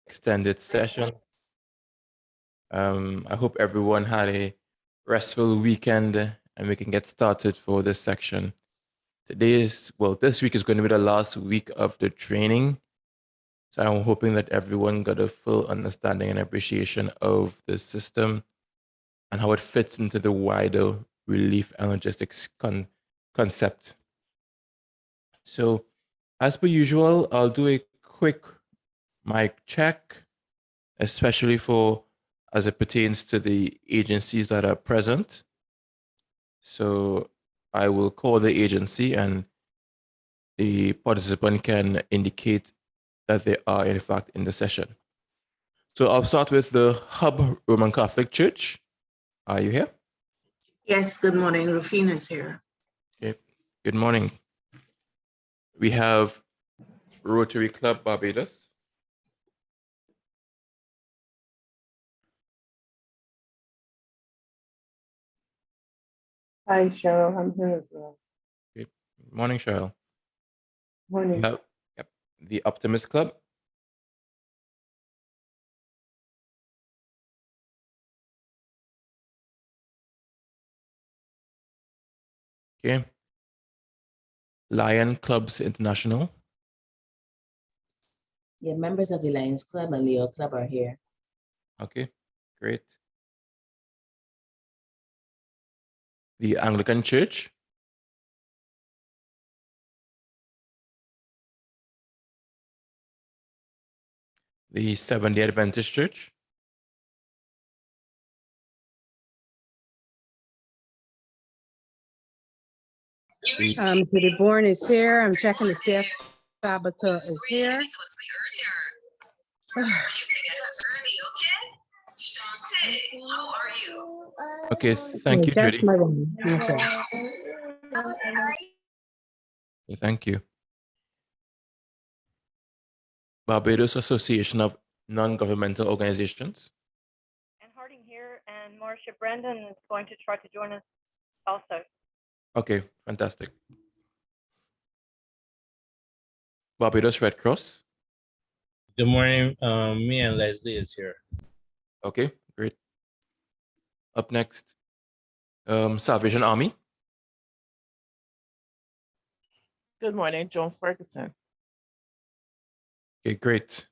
extended session. I hope everyone had a restful weekend and we can get started for this section. This week is going to be the last week of the training. So I'm hoping that everyone got a full understanding and appreciation of the system and how it fits into the wider relief and logistics concept. So as per usual, I'll do a quick mic check, especially as it pertains to the agencies that are present. So I will call the agency and the participant can indicate that they are in fact in the session. So I'll start with the Hub Roman Catholic Church. Are you here? Yes, good morning. Rufina is here. Okay. Good morning. We have Rotary Club Barbados. Hi, Cheryl. I'm here as well. Good morning, Cheryl. Morning. We have the Optimist Club. Okay. Lion Clubs International. Yeah, members of the Lions Club and Leo Club are here. Okay, great. The Anglican Church. The Seventh-day Adventist Church. Pretty Born is here. I'm checking to see if Tabitha is here. Okay, thank you, That's Judy. my one. Okay. Thank you. Barbados Association of Non-Governmental Organizations. And Harding here, and Marcia Brendan is going to try to join us also. Okay, fantastic. Barbados Red Cross. Good morning. Me and Leslie is here. Okay, great. Up next, Salvation Army. Good morning, John Ferguson. Okay, great.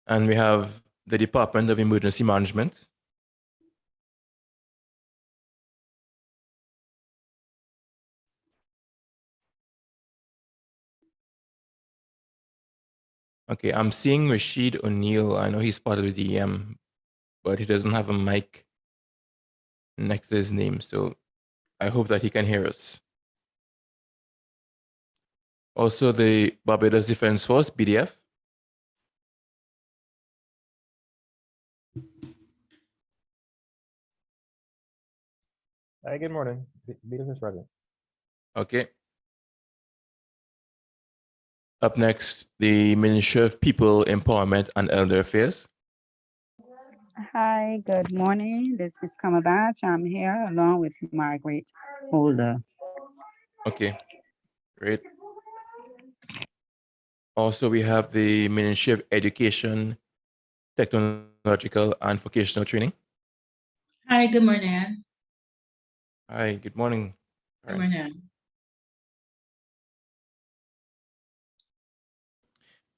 And we have the Department of Emergency Management. Okay, I'm seeing Rashid O'Neill. I know he's part of the DEM, but he doesn't have a mic next to his name, so I hope that he can hear us. Also, the Barbados Defense Force, BDF. Hi, good morning. Business present. Okay. Up next, the Ministry of People Empowerment and Elder Affairs. Hi, good morning. This is Cumberbatch. I'm here along with Margaret Holder. Okay, great. Also, we have the Ministry of Education, Technological and Vocational Training. Hi, good morning. Hi, good morning. Good morning.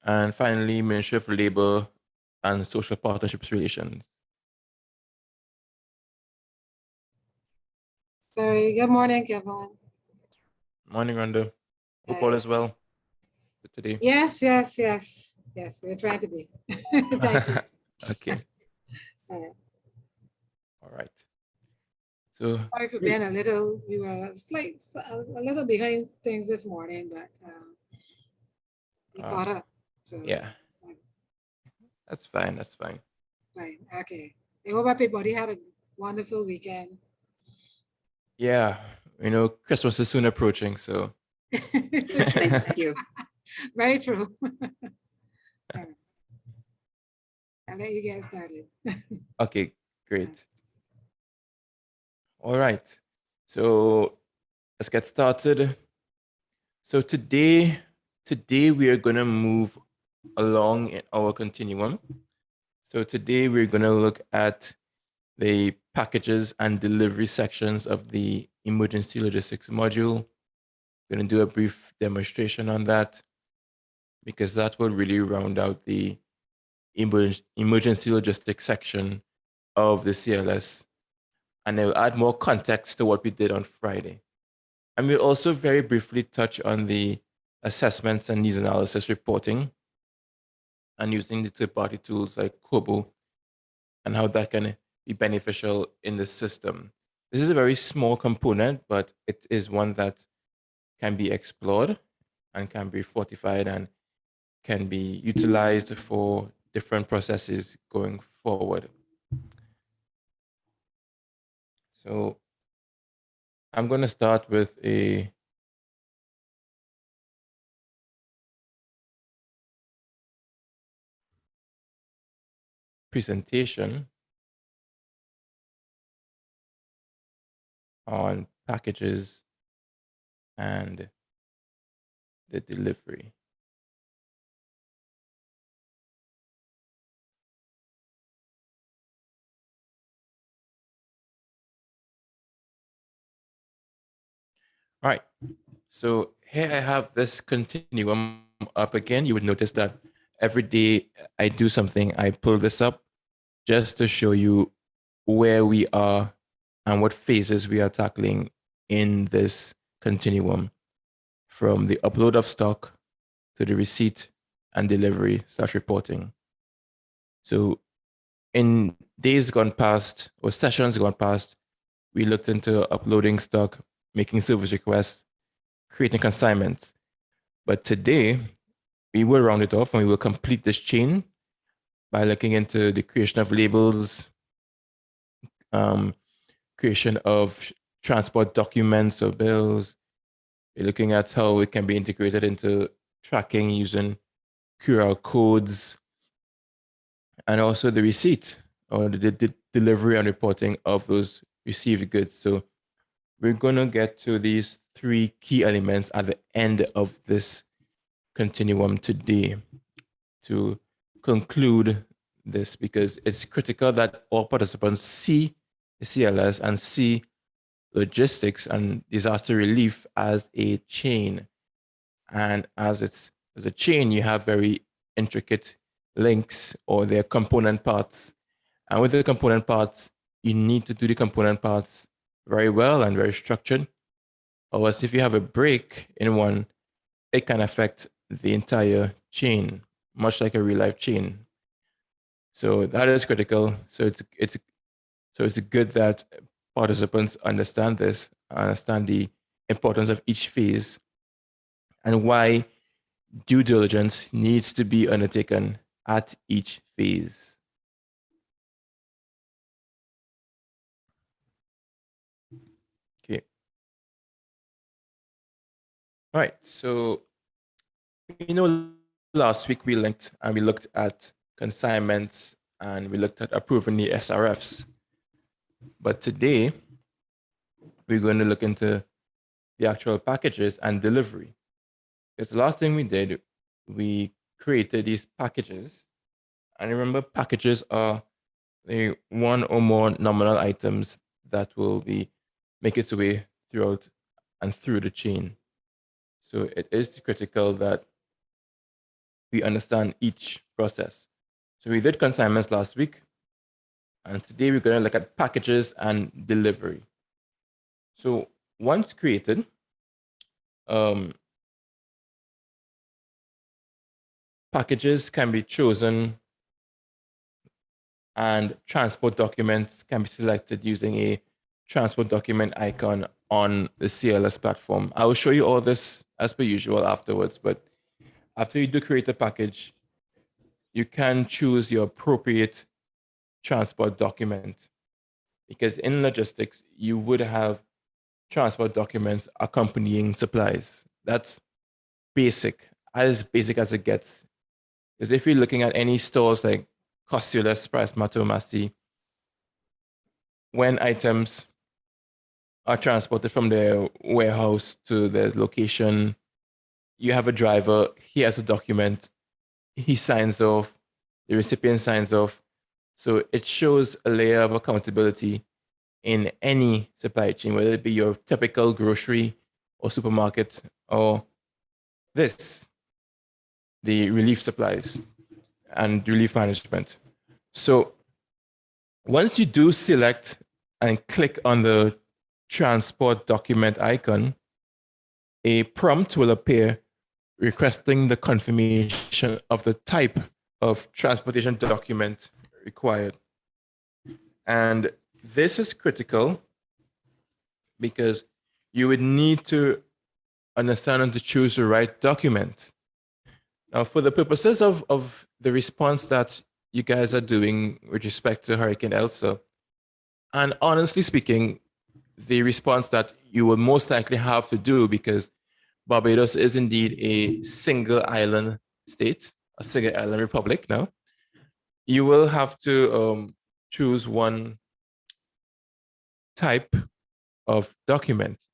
And finally, Ministry of Labor and Social Partnerships Relations. Sorry, good morning, Kevin. Morning, Rhonda. Hope all is well for today. Yes, we're trying to be. Thank you. Okay. All right. So sorry for being we were a little behind things this morning, but we caught up. So yeah. That's fine. Fine. Okay. I hope everybody had a wonderful weekend. Yeah. Christmas is soon approaching, so. Thank you. Very true. Right. I'll let you get started. Okay, great. All right. So let's get started. So today we are going to move along in our continuum. So today we're going to look at the packages and delivery sections of the emergency logistics module. We're going to do a brief demonstration on that because that will really round out the emergency logistics section of the CLS, and it will add more context to what we did on Friday. And we'll also very briefly touch on the assessments and needs analysis reporting and using the third-party tools like Kobo and how that can be beneficial in the system. This is a very small component, but it is one that can be explored and can be fortified and can be utilized for different processes going forward. So I'm going to start with a presentation on packages and the delivery. All right, so here I have this continuum up again. You would notice that every day I do something, I pull this up just to show you where we are and what phases we are tackling in this continuum, from the upload of stock to the receipt and delivery / reporting. So in days gone past or sessions gone past, we looked into uploading stock, making service requests, creating consignments. But today, we will round it off and we will complete this chain by looking into the creation of labels, creation of transport documents or bills. We're looking at how it can be integrated into tracking using QR codes, and also the receipt or the delivery and reporting of those received goods. So we're going to get to these three key elements at the end of this continuum today to conclude this, because it's critical that all participants see the CLS and see logistics and disaster relief as a chain. And as a chain, you have very intricate links, or their component parts. And with the component parts, you need to do the component parts very well and very structured. Or else if you have a break in one, it can affect the entire chain, much like a real life chain. So that is critical. So it's good that participants understand this, understand the importance of each phase, and why due diligence needs to be undertaken at each phase. Okay. All right. So, last week we linked and we looked at consignments and we looked at approving the SRFs. But today, we're going to look into the actual packages and delivery. Because the last thing we did, we created these packages. And remember, packages are the one or more nominal items that will be make its way throughout and through the chain. So it is critical that we understand each process. So we did consignments last week, and today we're going to look at packages and delivery. So once created, packages can be chosen and transport documents can be selected using a transport document icon on the CLS platform. I will show you all this as per usual afterwards, but after you do create a package, you can choose your appropriate transport document, because in logistics, you would have transport documents accompanying supplies. That's basic, as basic as it gets. Because if you're looking at any stores like Costulas, Price Mato, Masti, when items are transported from their warehouse to their location, you have a driver, he has a document, he signs off, the recipient signs off. So it shows a layer of accountability in any supply chain, whether it be your typical grocery or supermarket or this, the relief supplies and relief management. So once you do select and click on the transport document icon, a prompt will appear requesting the confirmation of the type of transportation document required. And this is critical because you would need to understand and to choose the right document. Now, for the purposes of the response that you guys are doing with respect to Hurricane Elsa, and honestly speaking, the response that you will most likely have to do, because Barbados is indeed a single island state, a single island republic now, you will have to choose one type of document.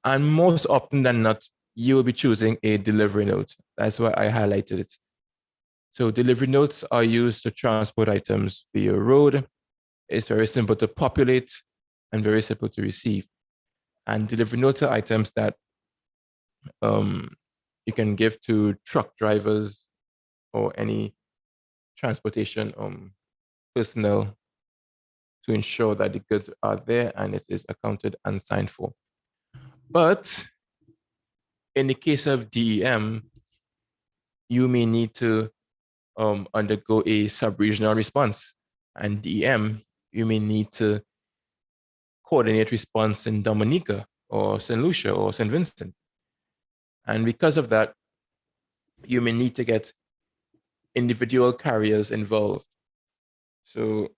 And most often than not, you will be choosing a delivery note. That's why I highlighted it. So delivery notes are used to transport items via road. It's very simple to populate and very simple to receive. And delivery notes are items that you can give to truck drivers or any transportation personnel to ensure that the goods are there and it is accounted and signed for. But in the case of DEM, you may need to undergo a sub-regional response. And DEM, you may need to coordinate response in Dominica or St. Lucia or St. Vincent. And because of that, you may need to get individual carriers involved. So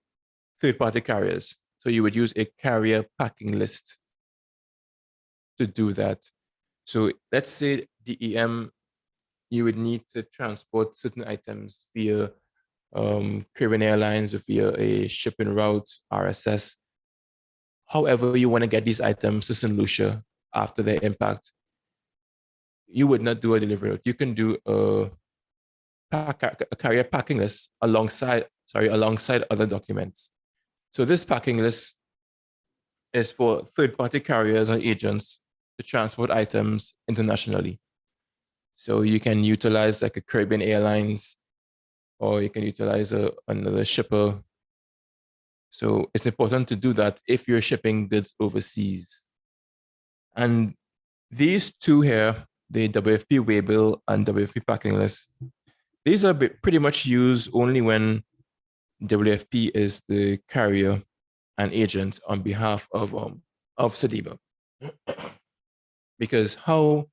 third-party carriers. So you would use a carrier packing list to do that. So let's say DEM, you would need to transport certain items via Caribbean Airlines or via a shipping route, RSS. However you want to get these items to St. Lucia after their impact, you would not do a delivery route. You can do a carrier packing list alongside other documents. So this packing list is for third-party carriers and agents to transport items internationally. So you can utilize like a Caribbean Airlines, or you can utilize another shipper. So it's important to do that if you're shipping goods overseas. And these two here, the WFP waybill and WFP packing list, these are pretty much used only when WFP is the carrier and agent on behalf of CDEMA. Because how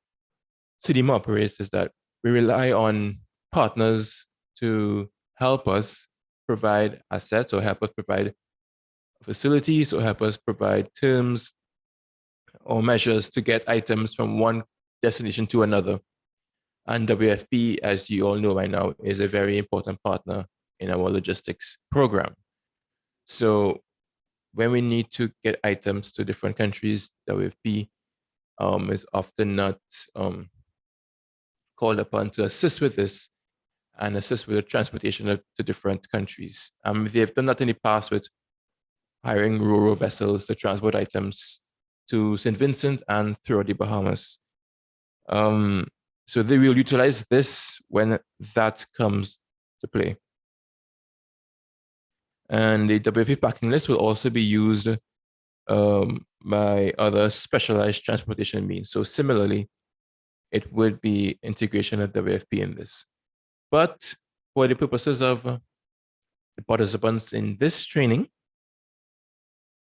CDEMA operates is that we rely on partners to help us provide assets or help us provide facilities or help us provide terms or measures to get items from one destination to another. And WFP, as you all know by now, is a very important partner in our logistics program. So when we need to get items to different countries, WFP is often not called upon to assist with this and assist with the transportation to different countries. They've done that in the past with hiring RoRo vessels to transport items to St. Vincent and throughout the Bahamas. So they will utilize this when that comes to play. And the WFP packing list will also be used by other specialized transportation means. So similarly, it would be integration of WFP in this. But for the purposes of the participants in this training,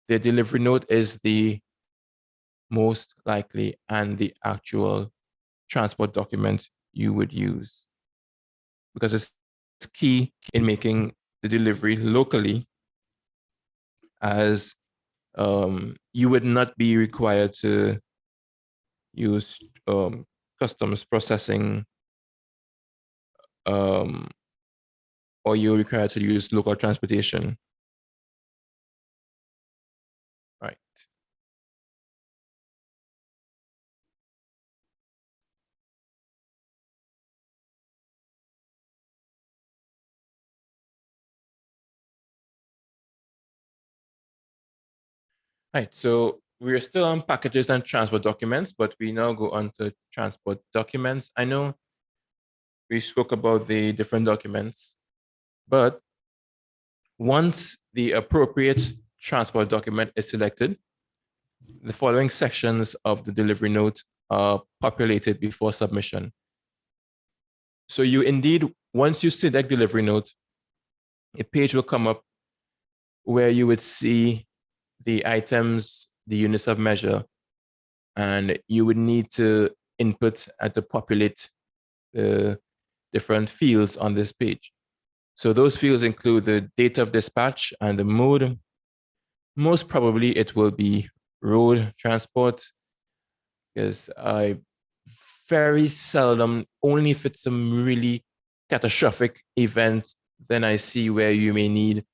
the delivery note is the most likely and the actual transport document you would use, because it's key in making the delivery locally, as you would not be required to use customs processing, or you're required to use local transportation. Right. Right, so we're still on packages and transport documents, but we now go on to transport documents. I know we spoke about the different documents, but once the appropriate transport document is selected, the following sections of the delivery note are populated before submission. So you indeed, once you select delivery note, a page will come up where you would see the items, the units of measure, and you would need to input and to populate the different fields on this page. So those fields include the date of dispatch and the mode. Most probably it will be road transport, because I very seldom, only if it's some really catastrophic event, then I see where you may need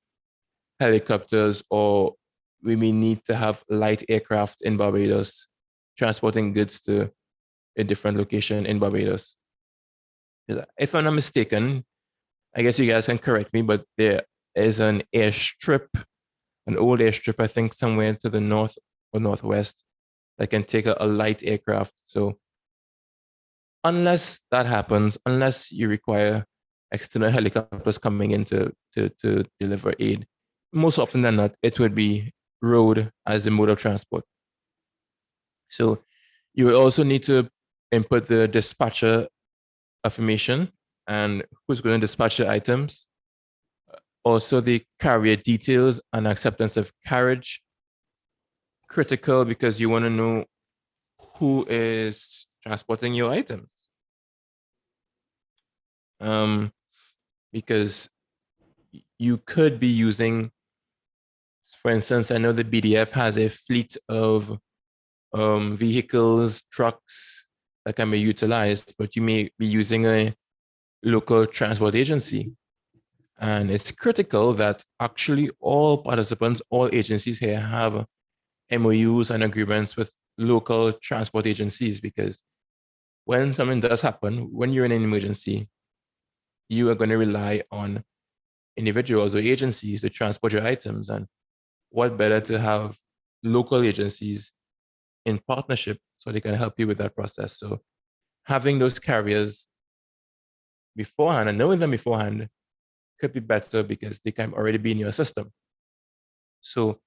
helicopters, or we may need to have light aircraft in Barbados transporting goods to a different location in Barbados. If I'm not mistaken, I guess you guys can correct me, but there is an airstrip, an old airstrip, I think somewhere to the north or northwest, that can take a light aircraft. So unless that happens, unless you require external helicopters coming in to deliver aid, most often than not, it would be road as the mode of transport. So you will also need to input the dispatcher information and who's going to dispatch the items. Also the carrier details and acceptance of carriage. Critical because you want to know who is transporting your items. Because you could be using, for instance, I know the BDF has a fleet of vehicles, trucks that can be utilized, but you may be using a local transport agency. And it's critical that actually all participants, all agencies here have MOUs and agreements with local transport agencies, because when something does happen, when you're in an emergency, you are going to rely on individuals or agencies to transport your items. And what better to have local agencies in partnership so they can help you with that process. So having those carriers beforehand and knowing them beforehand could be better because they can already be in your system. So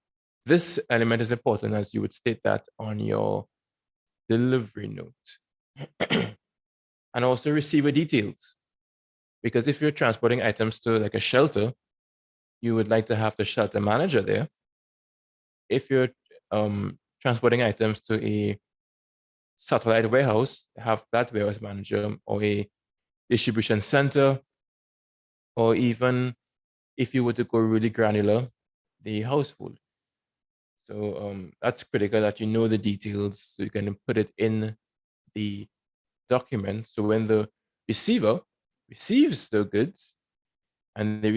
this element is important, as you would state that on your delivery note. And also receiver details, because if you're transporting items to like a shelter, you would like to have the shelter manager there. If you're transporting items to a satellite warehouse, have that warehouse manager, or a distribution center, or even if you were to go really granular, the household. So that's critical that you know the details so you can put it in the document. So when the receiver receives the goods and they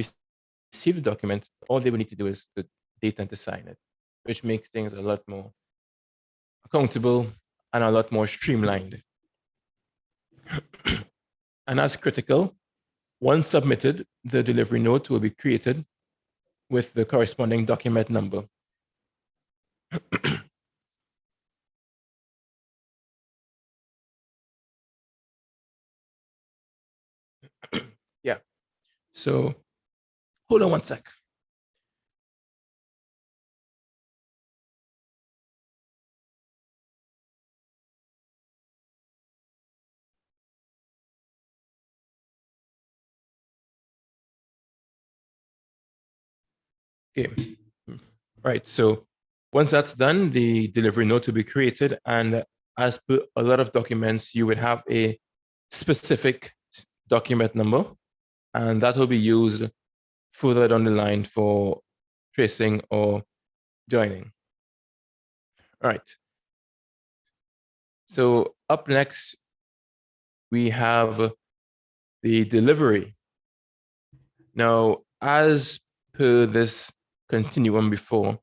receive the document, all they will need to do is to date and to sign it, which makes things a lot more accountable and a lot more streamlined. And as critical, once submitted, the delivery note will be created with the corresponding document number. Yeah. So hold on one sec. Okay. Right. So once that's done, the delivery note will be created. And as per a lot of documents, you would have a specific document number, and that will be used further down the line for tracing or joining. All right. So up next, we have the delivery. Now, as per this continuum before,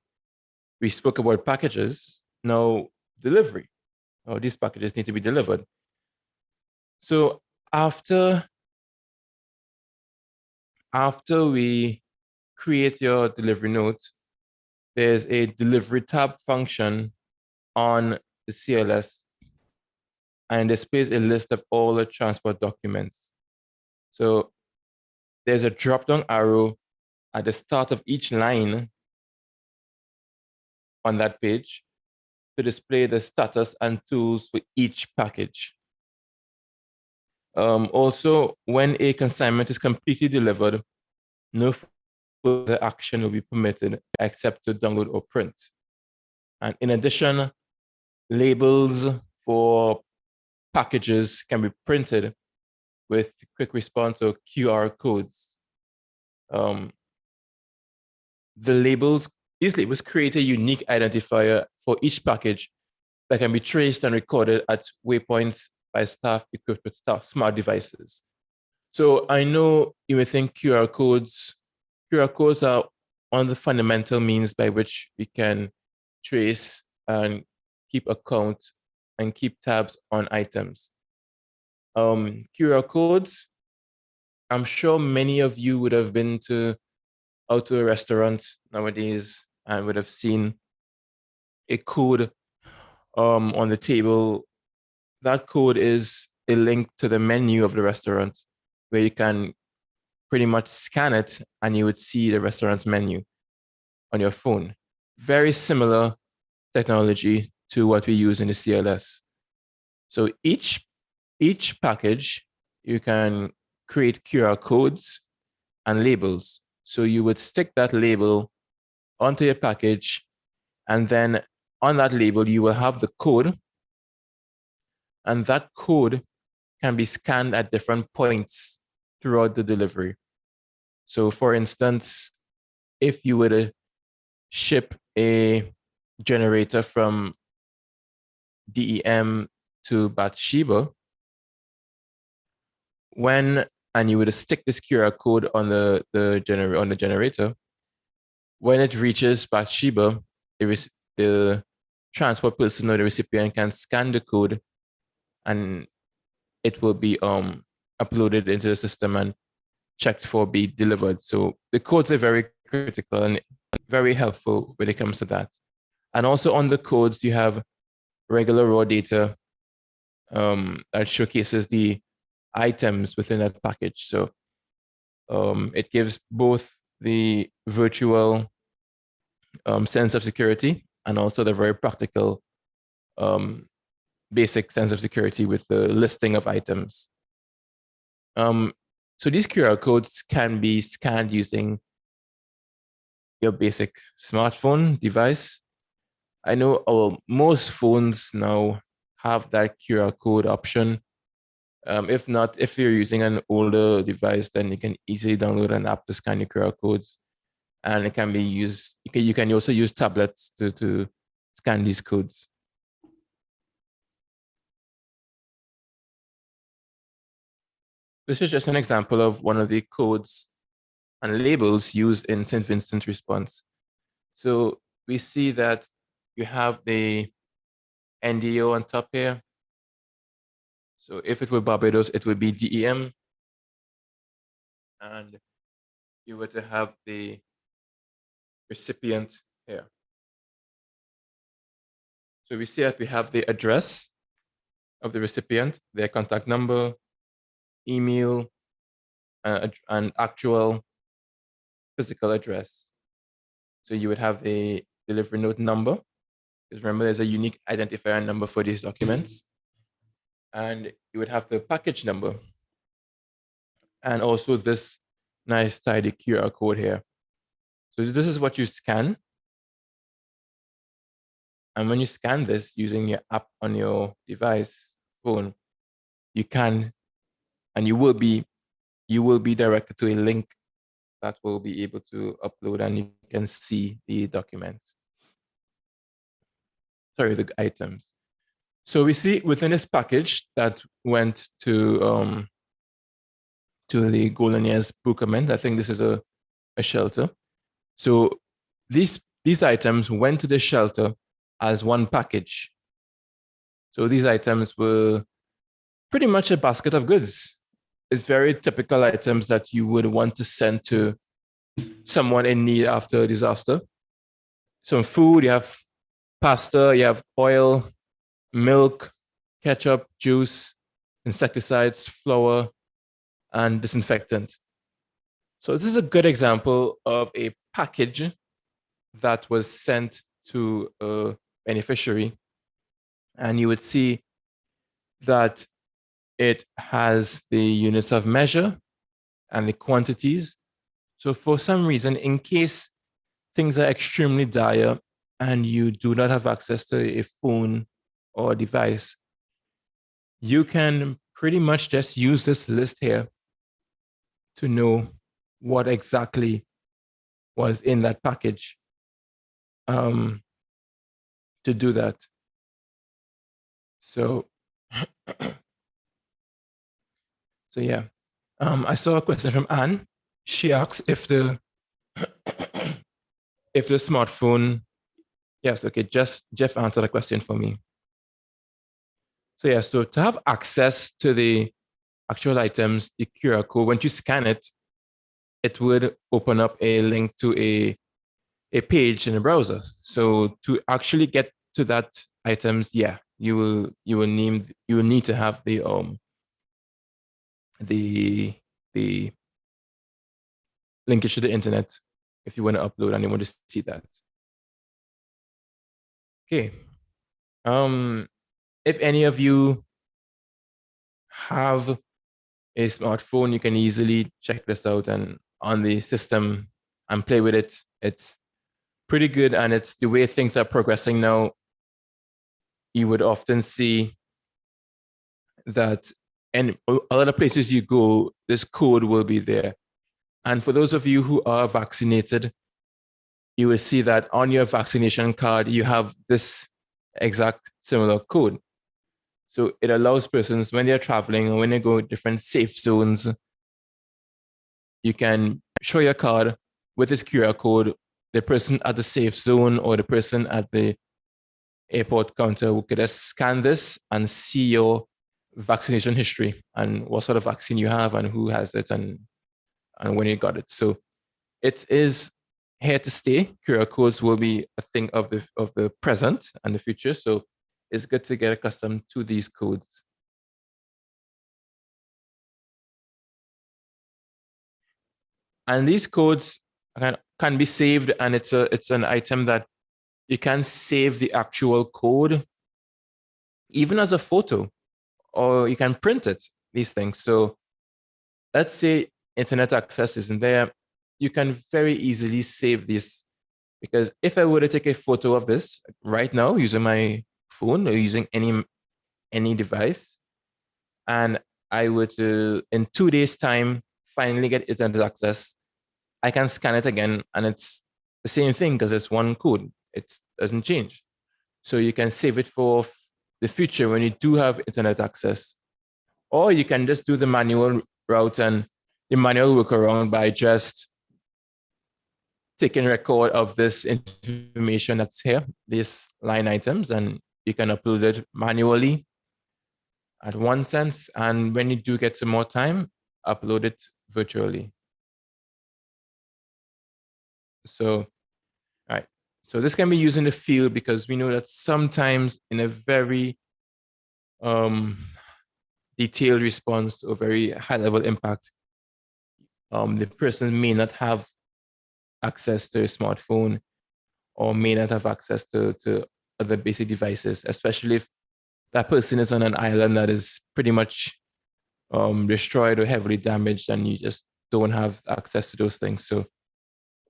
we spoke about packages. Now, delivery. Now, these packages need to be delivered. So after we create your delivery note, there's a delivery tab function on the CLS, and it displays a list of all the transport documents. So there's a drop-down arrow at the start of each line on that page to display the status and tools for each package. Also, when a consignment is completely delivered, no further action will be permitted except to download or print. And in addition, labels for packages can be printed with quick response or QR codes. These labels create a unique identifier for each package that can be traced and recorded at waypoints by staff equipped with smart devices. So I know you may think QR codes are one of the fundamental means by which we can trace and keep account and keep tabs on items. QR codes, I'm sure many of you would have been out to a restaurant nowadays and would have seen a code on the table. That code is a link to the menu of the restaurant where you can pretty much scan it and you would see the restaurant's menu on your phone. Very similar technology to what we use in the CLS. So each package, you can create QR codes and labels. So you would stick that label onto your package, and then on that label, you will have the code, and that code can be scanned at different points throughout the delivery. So for instance, if you were to ship a generator from DEM to Bathsheba, and you were to stick this QR code on the generator, when it reaches Bathsheba, the transport person or the recipient can scan the code, and it will be uploaded into the system and checked for be delivered. So the codes are very critical and very helpful when it comes to that. And also on the codes, you have regular raw data that showcases the items within that package. So it gives both the virtual sense of security and also the very practical basic sense of security with the listing of items. So these QR codes can be scanned using your basic smartphone device. I know most phones now have that QR code option. If not, if you're using an older device, then you can easily download an app to scan your QR codes. And it can be used, you can also use tablets to scan these codes. This is just an example of one of the codes and labels used in St. Vincent response. So we see that you have the NDO on top here. So if it were Barbados, it would be DEM. And you were to have the recipient here. So we see that we have the address of the recipient, their contact number, email, and actual physical address. So you would have the delivery note number, because remember there's a unique identifier number for these documents. And you would have the package number, and also this nice tidy QR code here. So this is what you scan. And when you scan this using your app on your device, phone, you can, and you will be directed to a link that will be able to upload, and you can see the documents. Sorry, the items. So we see within this package that went to the Golden Years Bookament. I think this is a shelter. So these items went to the shelter as one package. So these items were pretty much a basket of goods. It's very typical items that you would want to send to someone in need after a disaster. some food, you have pasta, you have oil, milk, ketchup, juice, insecticides, flour, and disinfectant. So this is a good example of a package that was sent to a beneficiary. And you would see that it has the units of measure and the quantities. So for some reason, in case things are extremely dire and you do not have access to a phone or device, you can pretty much just use this list here to know what exactly was in that package to do that. So, so yeah. I saw a question from Anne. She asks if the if the smartphone, yes, okay, Jeff answered the question for me. So yeah, so to have access to the actual items, the QR code, once you scan it, it would open up a link to a page in the browser. So to actually get to that items, yeah, you will need to have the linkage to the internet if you want to upload and you want to see that. Okay. If any of you have a smartphone, you can easily check this out and on the system and play with it. It's pretty good, and it's the way things are progressing now. You would often see that and a lot of places you go, this code will be there. And for those of you who are vaccinated, you will see that on your vaccination card, you have this exact similar code. So it allows persons when they're traveling or when they go to different safe zones, you can show your card with this QR code. The person at the safe zone or the person at the airport counter will get scan this and see your vaccination history and what sort of vaccine you have and who has it and when you got it. So it is here to stay. QR codes will be a thing of the present and the future. So it's good to get accustomed to these codes. And these codes can be saved, and it's an item that you can save the actual code even as a photo, or you can print it, these things. So let's say internet access isn't there, you can very easily save this, because if I were to take a photo of this right now using my phone or using any device, and I were to in 2 days time finally get internet access, I can scan it again and it's the same thing because it's one code. It doesn't change. So you can save it for the future when you do have internet access. Or you can just do the manual route and the manual workaround by just taking record of this information that's here, these line items, and you can upload it manually at one sense. And when you do get some more time, upload it virtually. So, all right. So this can be used in the field because we know that sometimes in a very detailed response or very high level impact, the person may not have access to a smartphone or may not have access to other basic devices, especially if that person is on an island that is pretty much destroyed or heavily damaged and you just don't have access to those things. So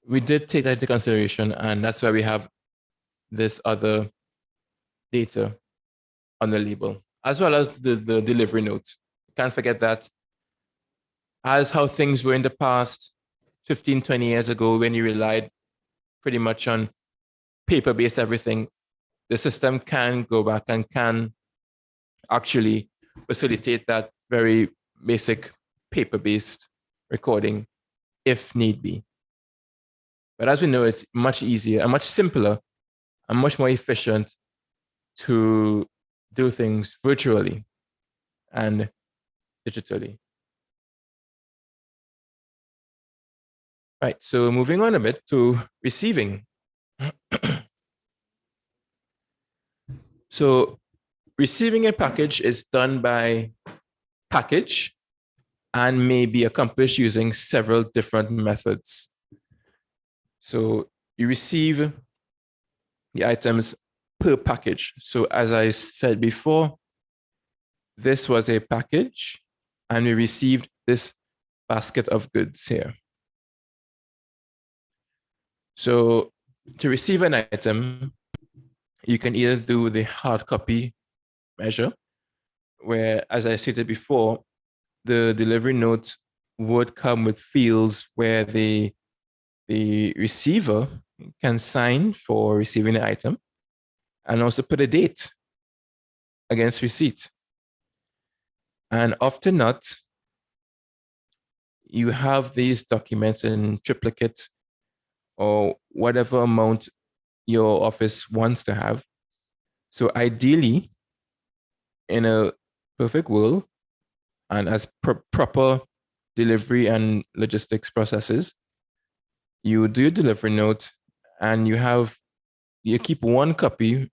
we did take that into consideration, and that's why we have this other data on the label, as well as the delivery note. Can't forget that. As how things were in the past, 15, 20 years ago, when you relied pretty much on paper-based everything, the system can go back and can actually facilitate that very basic paper-based recording if need be. But as we know, it's much easier and much simpler and much more efficient to do things virtually and digitally. Right, so moving on a bit to receiving. So receiving a package is done by package and may be accomplished using several different methods. So you receive the items per package. So as I said before, this was a package and we received this basket of goods here. So to receive an item, you can either do the hard copy measure, where, as I stated before, the delivery note would come with fields where the receiver can sign for receiving the item and also put a date against receipt. And often not, you have these documents in triplicate or whatever amount your office wants to have. So ideally, in a perfect world, and as proper delivery and logistics processes, you do your delivery note and you keep one copy.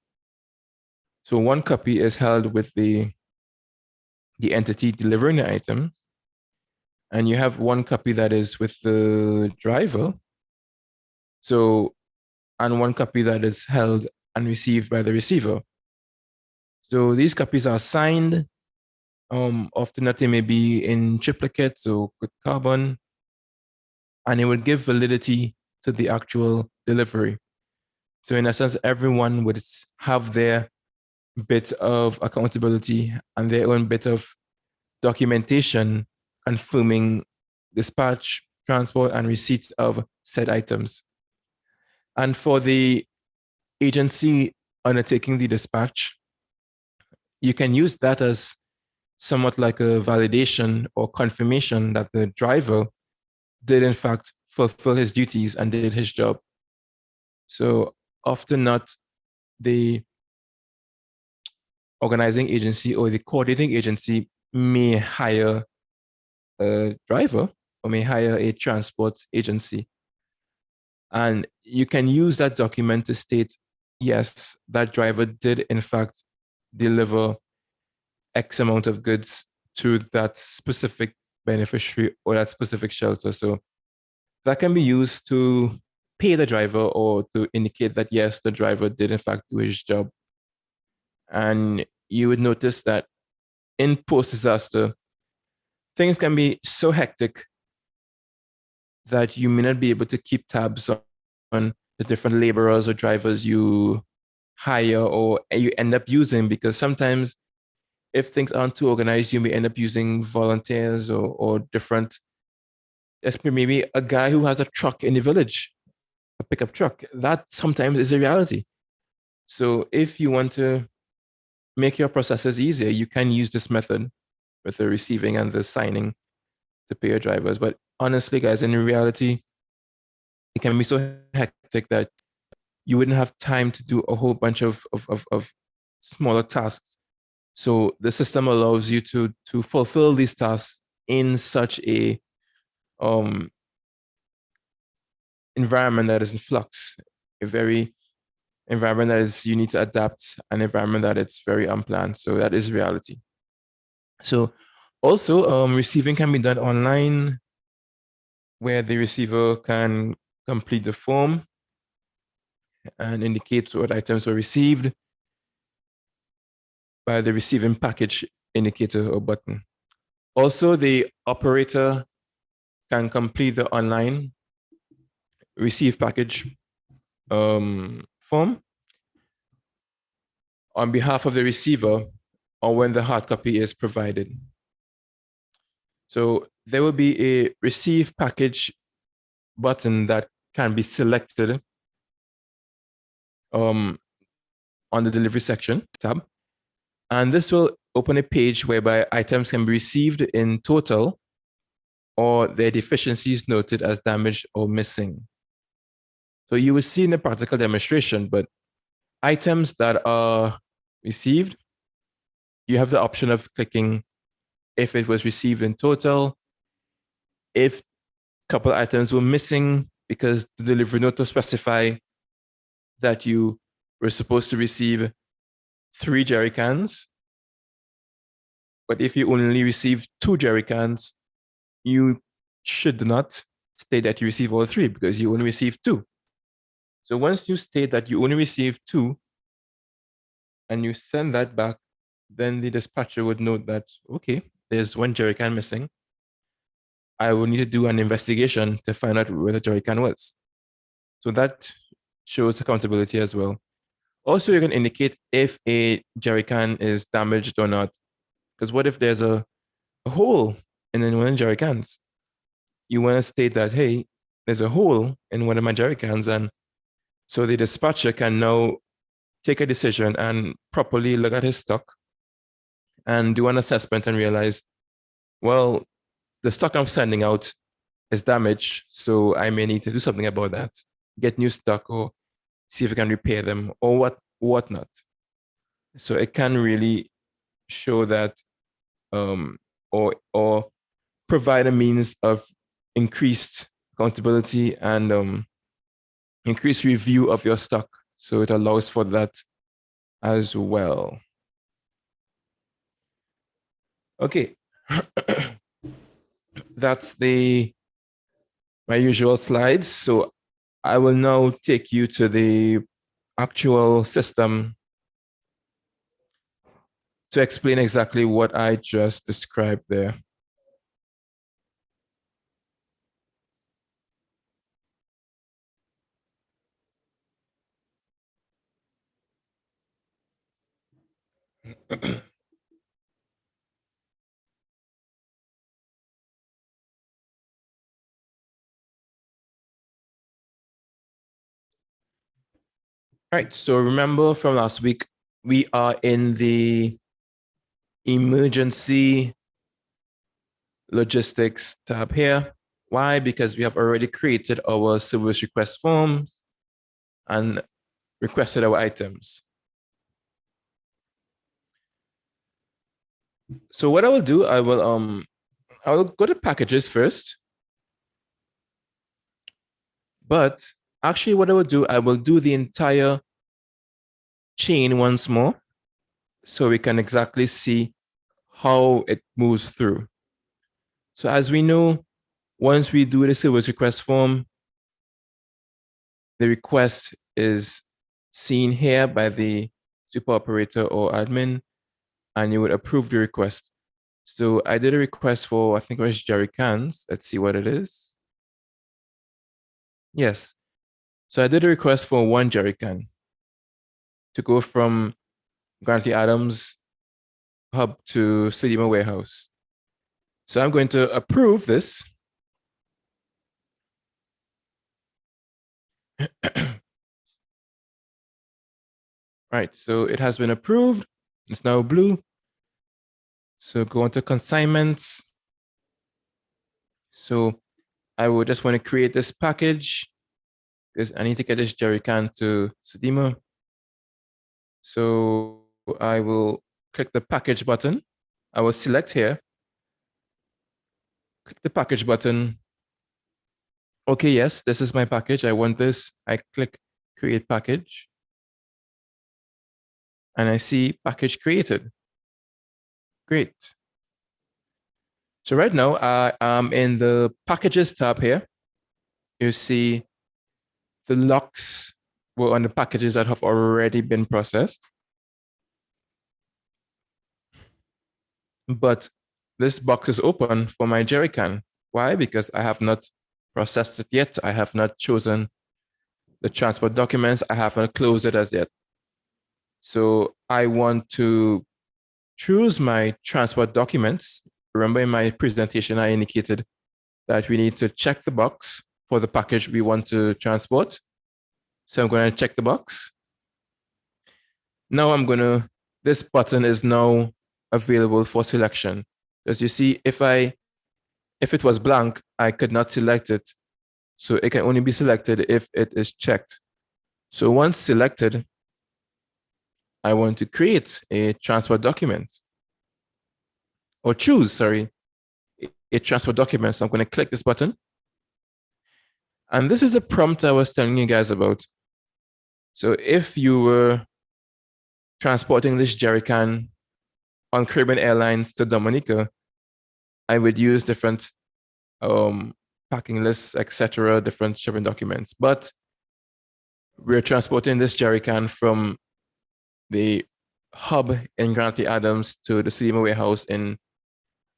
So one copy is held with the entity delivering the item, and you have one copy that is with the driver. So, and one copy that is held and received by the receiver. So these copies are signed. Often that they may be in triplicate, so with carbon, and it would give validity to the actual delivery. So in a sense, everyone would have their bit of accountability and their own bit of documentation confirming dispatch, transport, and receipt of said items. And for the agency undertaking the dispatch, you can use that as somewhat like a validation or confirmation that the driver did in fact fulfill his duties and did his job. So often not, the organizing agency or the coordinating agency may hire a driver or may hire a transport agency. And you can use that document to state, yes, that driver did in fact deliver X amount of goods to that specific beneficiary or that specific shelter. So that can be used to pay the driver or to indicate that, yes, the driver did in fact do his job. And you would notice that in post-disaster, things can be so hectic that you may not be able to keep tabs on the different laborers or drivers you hire or you end up using, because sometimes if things aren't too organized, you may end up using volunteers or different. There's maybe a guy who has a truck in the village, a pickup truck. That sometimes is a reality. So if you want to make your processes easier, you can use this method with the receiving and the signing to pay your drivers. But honestly, guys, in reality, it can be so hectic that you wouldn't have time to do a whole bunch of smaller tasks. So the system allows you to fulfill these tasks in such a environment that is in flux, a very environment that is you need to adapt, an environment that it's very unplanned. So that is reality. So also receiving can be done online, where the receiver can complete the form and indicate what items were received by the receiving package indicator or button. Also, the operator can complete the online receive package form on behalf of the receiver or when the hard copy is provided. So there will be a receive package button that can be selected on the delivery section tab. And this will open a page whereby items can be received in total or their deficiencies noted as damaged or missing. So you will see in the practical demonstration, but items that are received, you have the option of clicking if it was received in total, if a couple items were missing because the delivery note will specify that you were supposed to receive 3 jerry cans, but if you only receive 2 jerry cans, you should not state that you receive all 3 because you only receive 2. So once you state that you only receive 2 and you send that back, then the dispatcher would note that, okay, there's 1 jerry can missing. I will need to do an investigation to find out where the jerry can was. So that shows accountability as well. Also, you can indicate if a jerry can is damaged or not. Because what if there's a hole in one of the jerry cans? You want to state that, hey, there's a hole in one of my jerry cans, and so the dispatcher can now take a decision and properly look at his stock and do an assessment and realize, well, the stock I'm sending out is damaged, so I may need to do something about that, get new stock or see if we can repair them or whatnot. So it can really show that or provide a means of increased accountability and increased review of your stock. So it allows for that as well. Okay. That's my usual slides. So I will now take you to the actual system to explain exactly what I just described there. Right, so remember from last week, we are in the emergency logistics tab here. Why? Because we have already created our service request forms and requested our items. So what I will do, I will go to packages first. But actually what I will do, I will do the entire chain once more so we can exactly see how it moves through. So as we know, once we do the service request form, the request is seen here by the super operator or admin, and you would approve the request. So I did a request for, I think it was jerry cans. Let's see what it is. Yes. So I did a request for 1 jerry can to go from Grantley Adams hub to CDEMA warehouse. So I'm going to approve this. Right, so it has been approved. It's now blue. So go into consignments. So I will just want to create this package because I need to get this jerry can to CDEMA. So I will click the package button. I will select here. Click the package button. Okay, yes, this is my package. I want this. I click create package. And I see package created. Great. So right now I am in the packages tab here. You see the locks were on the packages that have already been processed. But this box is open for my jerry can. Why? Because I have not processed it yet. I have not chosen the transport documents. I haven't closed it as yet. So I want to choose my transport documents. Remember in my presentation, I indicated that we need to check the box for the package we want to transport. So I'm going to check the box. Now this button is now available for selection. As you see, if it was blank, I could not select it. So it can only be selected if it is checked. So once selected, I want to create a transport document or choose, a transport document. So I'm going to click this button. And this is the prompt I was telling you guys about. So if you were transporting this jerry can on Caribbean Airlines to Dominica, I would use different packing lists, etc., different shipping documents. But we're transporting this jerry can from the hub in Grantley Adams to the CDEMA warehouse in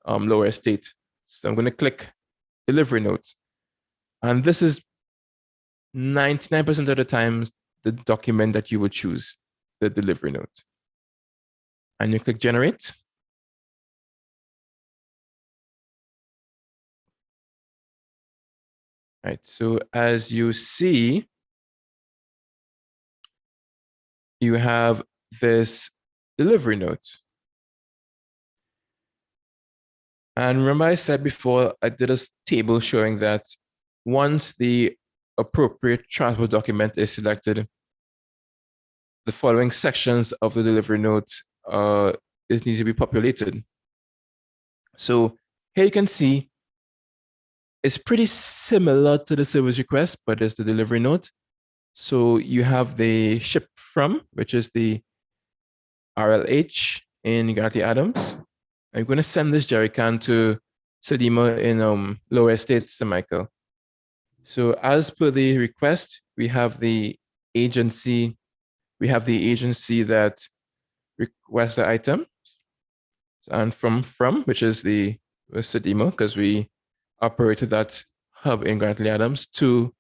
Lower Estate. So I'm going to click delivery note. And this is 99% of the times the document that you would choose, the delivery note. And you click generate. Right, so as you see, you have this delivery note. And remember I said before, I did a table showing that once the appropriate transport document is selected, the following sections of the delivery note is need to be populated. So here you can see it's pretty similar to the service request, but it's the delivery note. So you have the ship from, which is the RLH in Grantley Adams. I'm going to send this jerry can to CDEMA in Lower Estate, St. Michael. So as per the request, we have the agency that requests the item, and from which is the CDEMA, because we operated that hub in Grantley Adams, to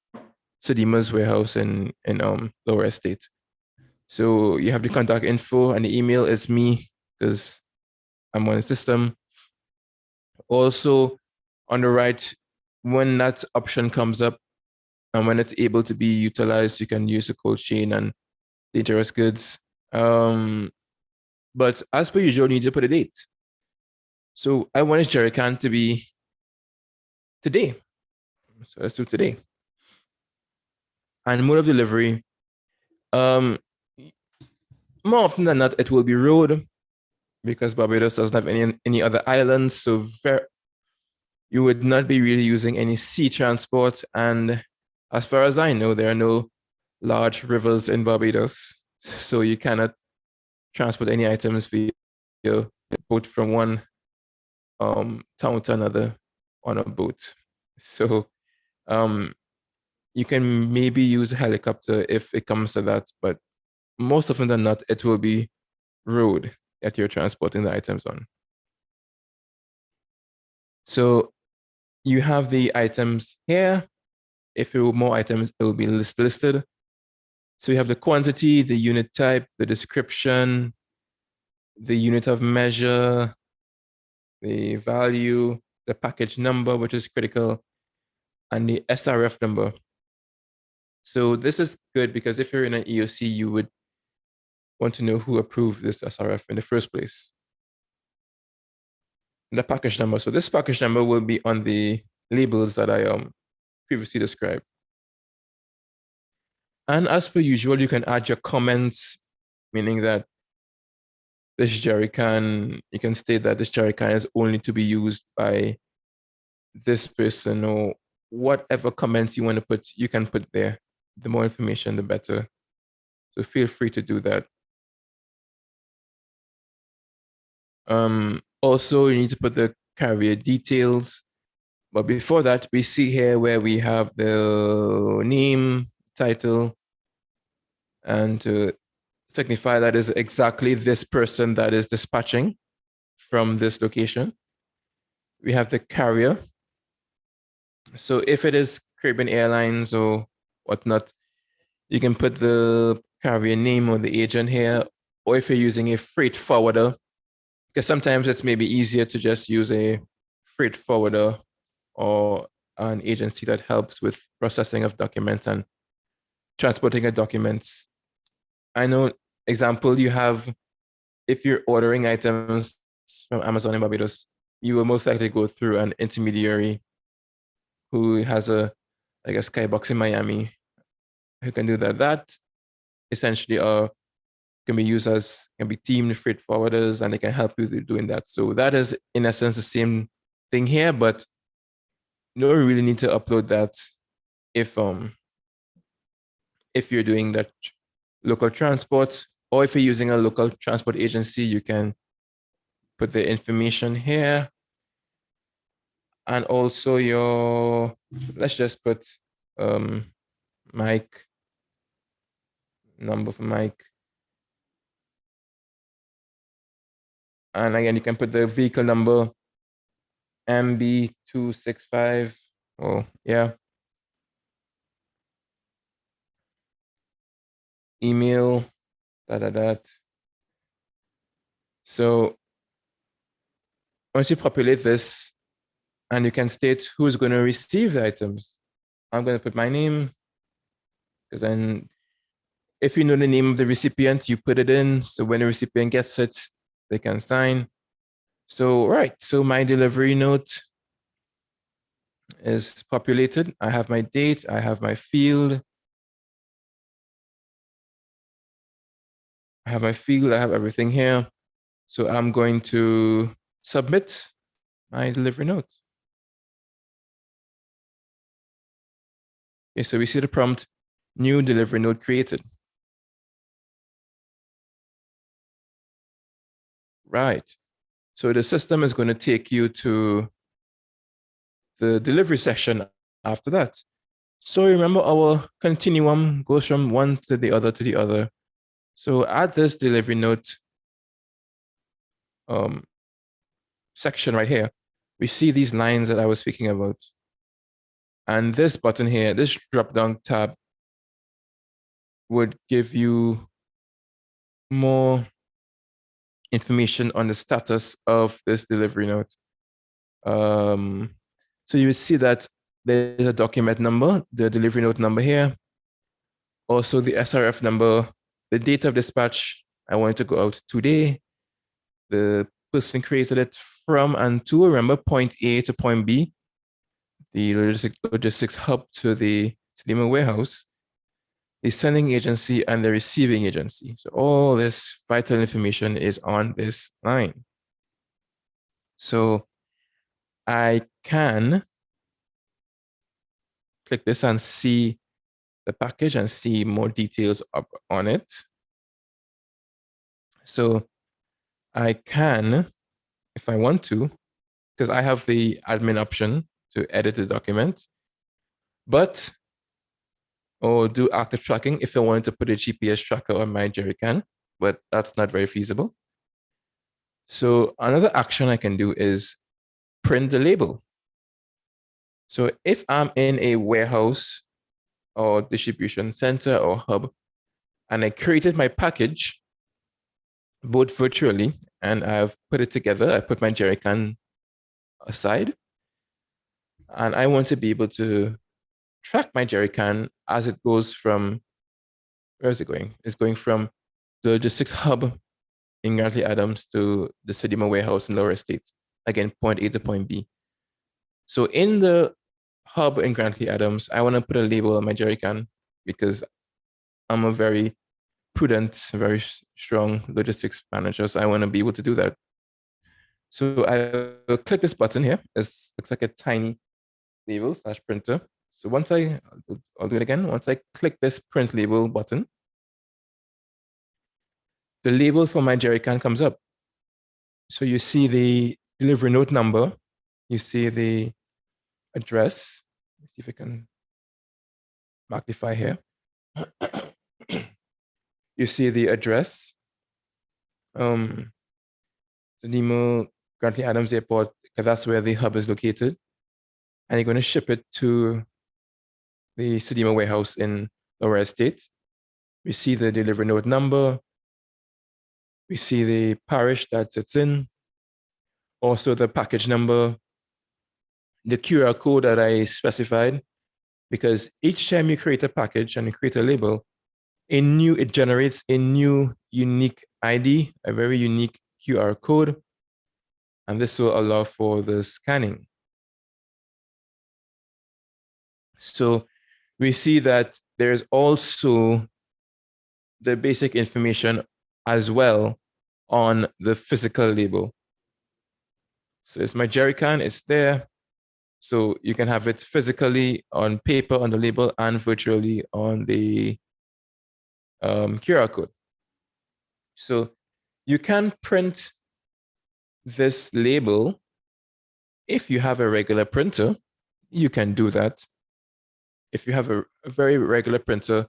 CDEMA's warehouse in Lower Estate. So you have the contact info, and the email is me because I'm on the system. Also, on the right, when that option comes up and when it's able to be utilized, you can use the cold chain and dangerous goods. But as per usual, you need to put a date. So I want this jerry can to be today. So let's do today. And mode of delivery. More often than not, it will be road because Barbados doesn't have any other islands. So you would not be really using any sea transport. And as far as I know, there are no large rivers in Barbados. So you cannot transport any items via boat from one town to another on a boat. So you can maybe use a helicopter if it comes to that, but most often than not, it will be road that you're transporting the items on. So you have the items here. If there were more items, it will be listed. So you have the quantity, the unit type, the description, the unit of measure, the value, the package number, which is critical, and the SRF number. So this is good because if you're in an EOC, you would want to know who approved this SRF in the first place. And the package number. So this package number will be on the labels that I previously described. And as per usual, you can add your comments, meaning that this jerry can, you can state that this jerry can is only to be used by this person, or whatever comments you want to put, you can put there. The more information, the better. So feel free to do that. Also, you need to put the carrier details. But before that, we see here where we have the name, title, and to signify that is exactly this person that is dispatching from this location. We have the carrier. So if it is Caribbean Airlines or whatnot, you can put the carrier name or the agent here, or if you're using a freight forwarder, because sometimes it's maybe easier to just use a freight forwarder or an agency that helps with processing of documents and transporting of documents. I know, example, you have, if you're ordering items from Amazon in Barbados, you will most likely go through an intermediary who has a skybox in Miami who can do that. That essentially can be used as, can be teamed freight forwarders, and they can help you with doing that. So that is in essence the same thing here, but you don't really need to upload that if you're doing that local transport, or if you're using a local transport agency, you can put the information here. And also your, let's just put Mike, number for Mike. And again, you can put the vehicle number MB265. Oh, yeah. Email, that. So once you populate this, and you can state who's going to receive the items. I'm going to put my name, because then if you know the name of the recipient, you put it in. So when the recipient gets it, they can sign. So, right. So my delivery note is populated. I have my date. I have my field. I have everything here. So I'm going to submit my delivery note. Okay, so we see the prompt, new delivery note created. Right. So the system is going to take you to the delivery section after that. So remember, our continuum goes from one to the other to the other. So at this delivery note section right here, we see these lines that I was speaking about. And this button here, this drop-down tab would give you more information on the status of this delivery note. So you will see that there's a document number, the delivery note number here, also the SRF number, the date of dispatch. I want it to go out today. The person created it from and to, remember, point A to point B, the logistics hub to the CDEMA warehouse, the sending agency and the receiving agency. So all this vital information is on this line. So I can click this and see the package and see more details up on it. So I can, if I want to, because I have the admin option to edit the document, but, or do active tracking if I wanted to put a GPS tracker on my jerry can, but that's not very feasible. So another action I can do is print the label. So if I'm in a warehouse or distribution center or hub, and I created my package, both virtually, and I've put it together, I put my jerry can aside, and I want to be able to track my jerry can as it goes from, where is it going? It's going from the logistics hub in Grantley Adams to the CDEMA warehouse in Lower Estate. Again, point A to point B. So in the hub in Grantley Adams, I want to put a label on my jerry can because I'm a very prudent, very strong logistics manager. So I want to be able to do that. So I will click this button here. It looks like a tiny label / printer. So once I'll do it again. Once I click this print label button, the label for my jerry can comes up. So you see the delivery note number, you see the address. Let's see if I can magnify here. You see the address, CDEMA Grantley Adams Airport, because that's where the hub is located. And you're going to ship it to the CDEMA warehouse in Lower Estate. We see the delivery note number. We see the parish that it's in. Also the package number, the QR code that I specified, because each time you create a package and you create a label, it generates a new unique ID, a very unique QR code, and this will allow for the scanning. So we see that there's also the basic information as well on the physical label. So it's my jerry can, it's there. So you can have it physically on paper on the label and virtually on the QR code. So you can print this label. If you have a regular printer, you can do that. If you have a very regular printer,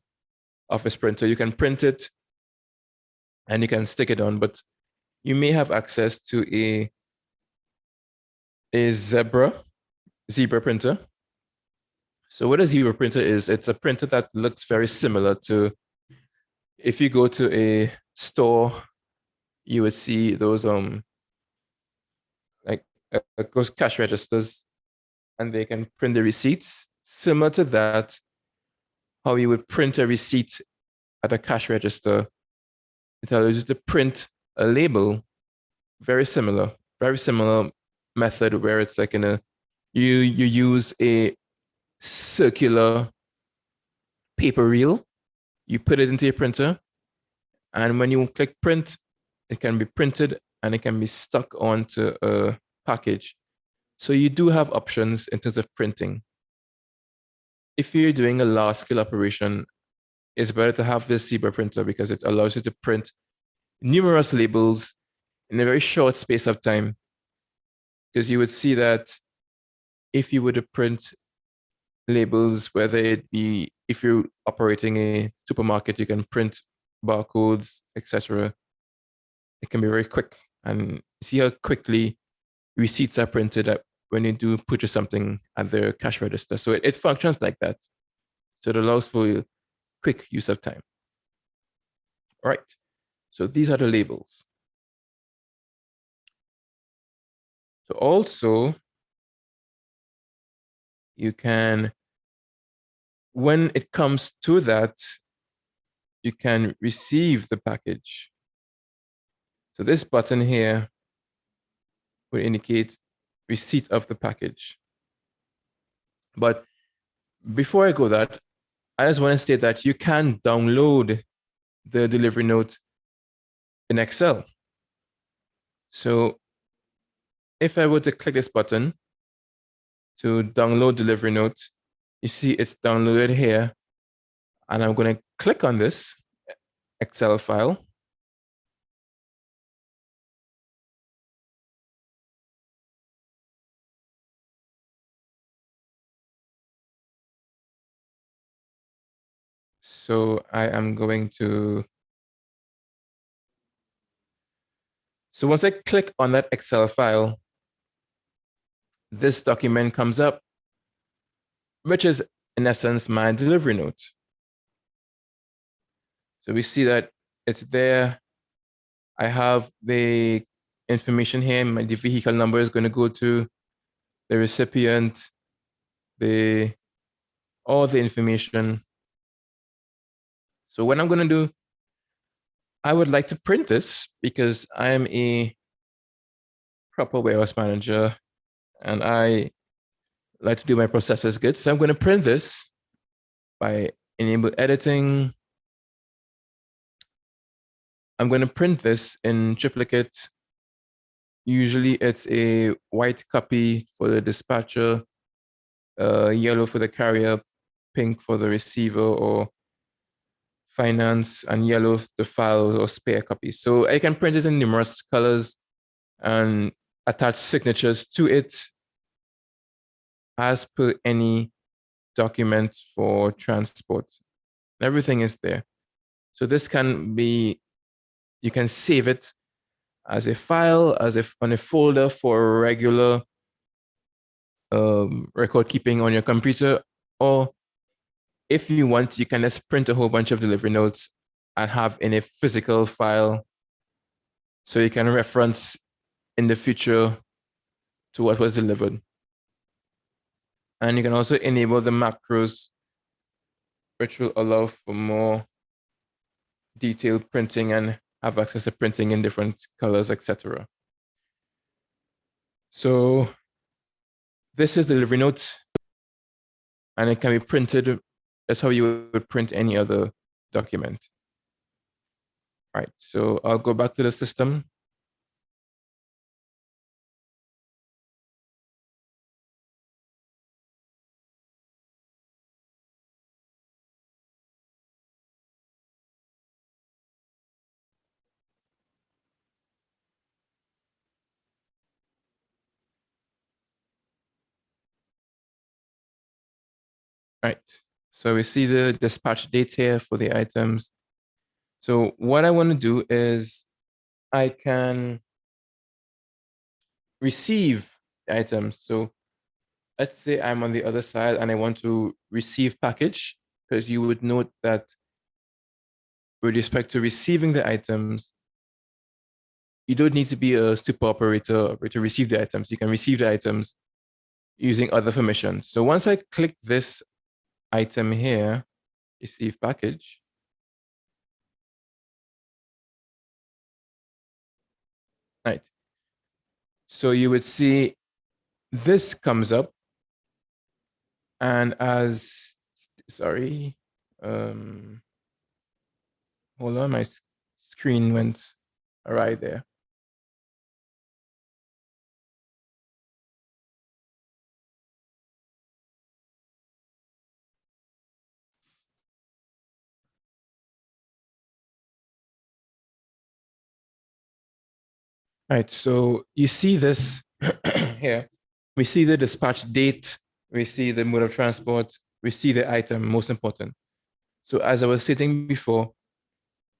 office printer, you can print it and you can stick it on, but you may have access to a zebra printer. So what a zebra printer is, it's a printer that looks very similar to, if you go to a store, you would see those like those cash registers, and they can print the receipts similar to that. How you would print a receipt at a cash register, it allows you to print a label. Very similar method, where it's like you use a circular paper reel, you put it into your printer, and when you click print, it can be printed and it can be stuck onto a package. So you do have options in terms of printing. If you're doing a large scale operation, it's better to have this zebra printer because it allows you to print numerous labels in a very short space of time. Because you would see that if you were to print labels, whether it be, if you're operating a supermarket, you can print barcodes, etc. It can be very quick, and see how quickly receipts are printed when you do purchase something at the cash register. So it functions like that. So it allows for quick use of time. All right. So these are the labels. So also, you can, when it comes to that, you can receive the package. So this button here will indicate receipt of the package. But before I go that, I just want to state that you can download the delivery note in Excel. So if I were to click this button to download delivery note, you see it's downloaded here. And I'm going to click on this Excel file. So I am going to, so once I click on that Excel file, this document comes up, which is in essence my delivery note. So we see that it's there. I have the information here. The vehicle number is going to go to the recipient, all the information. So what I'm going to do, I would like to print this because I am a proper warehouse manager and I like to do my processes good. So I'm going to print this by enable editing. I'm going to print this in triplicate. Usually it's a white copy for the dispatcher, yellow for the carrier, pink for the receiver or finance, and yellow the file or spare copy. So I can print it in numerous colors and attach signatures to it as per any document for transport. Everything is there. So this can be, you can save it as a file, as if on a folder for regular record keeping on your computer, or if you want, you can just print a whole bunch of delivery notes and have in a physical file so you can reference in the future to what was delivered. And you can also enable the macros, which will allow for more detailed printing and have access to printing in different colors, etc. So this is the delivery note, and it can be printed. That's how you would print any other document. All right, so I'll go back to the system. Right. So we see the dispatch date here for the items. So what I want to do is I can receive the items. So let's say I'm on the other side and I want to receive package, because you would note that with respect to receiving the items, you don't need to be a super operator to receive the items. You can receive the items using other permissions. So once I click this item here, receive package, right? So you would see this comes up, and as, sorry, hold on, my screen went awry there. Right, so you see this here. We see the dispatch date, we see the mode of transport, we see the item, most important. So as I was stating before,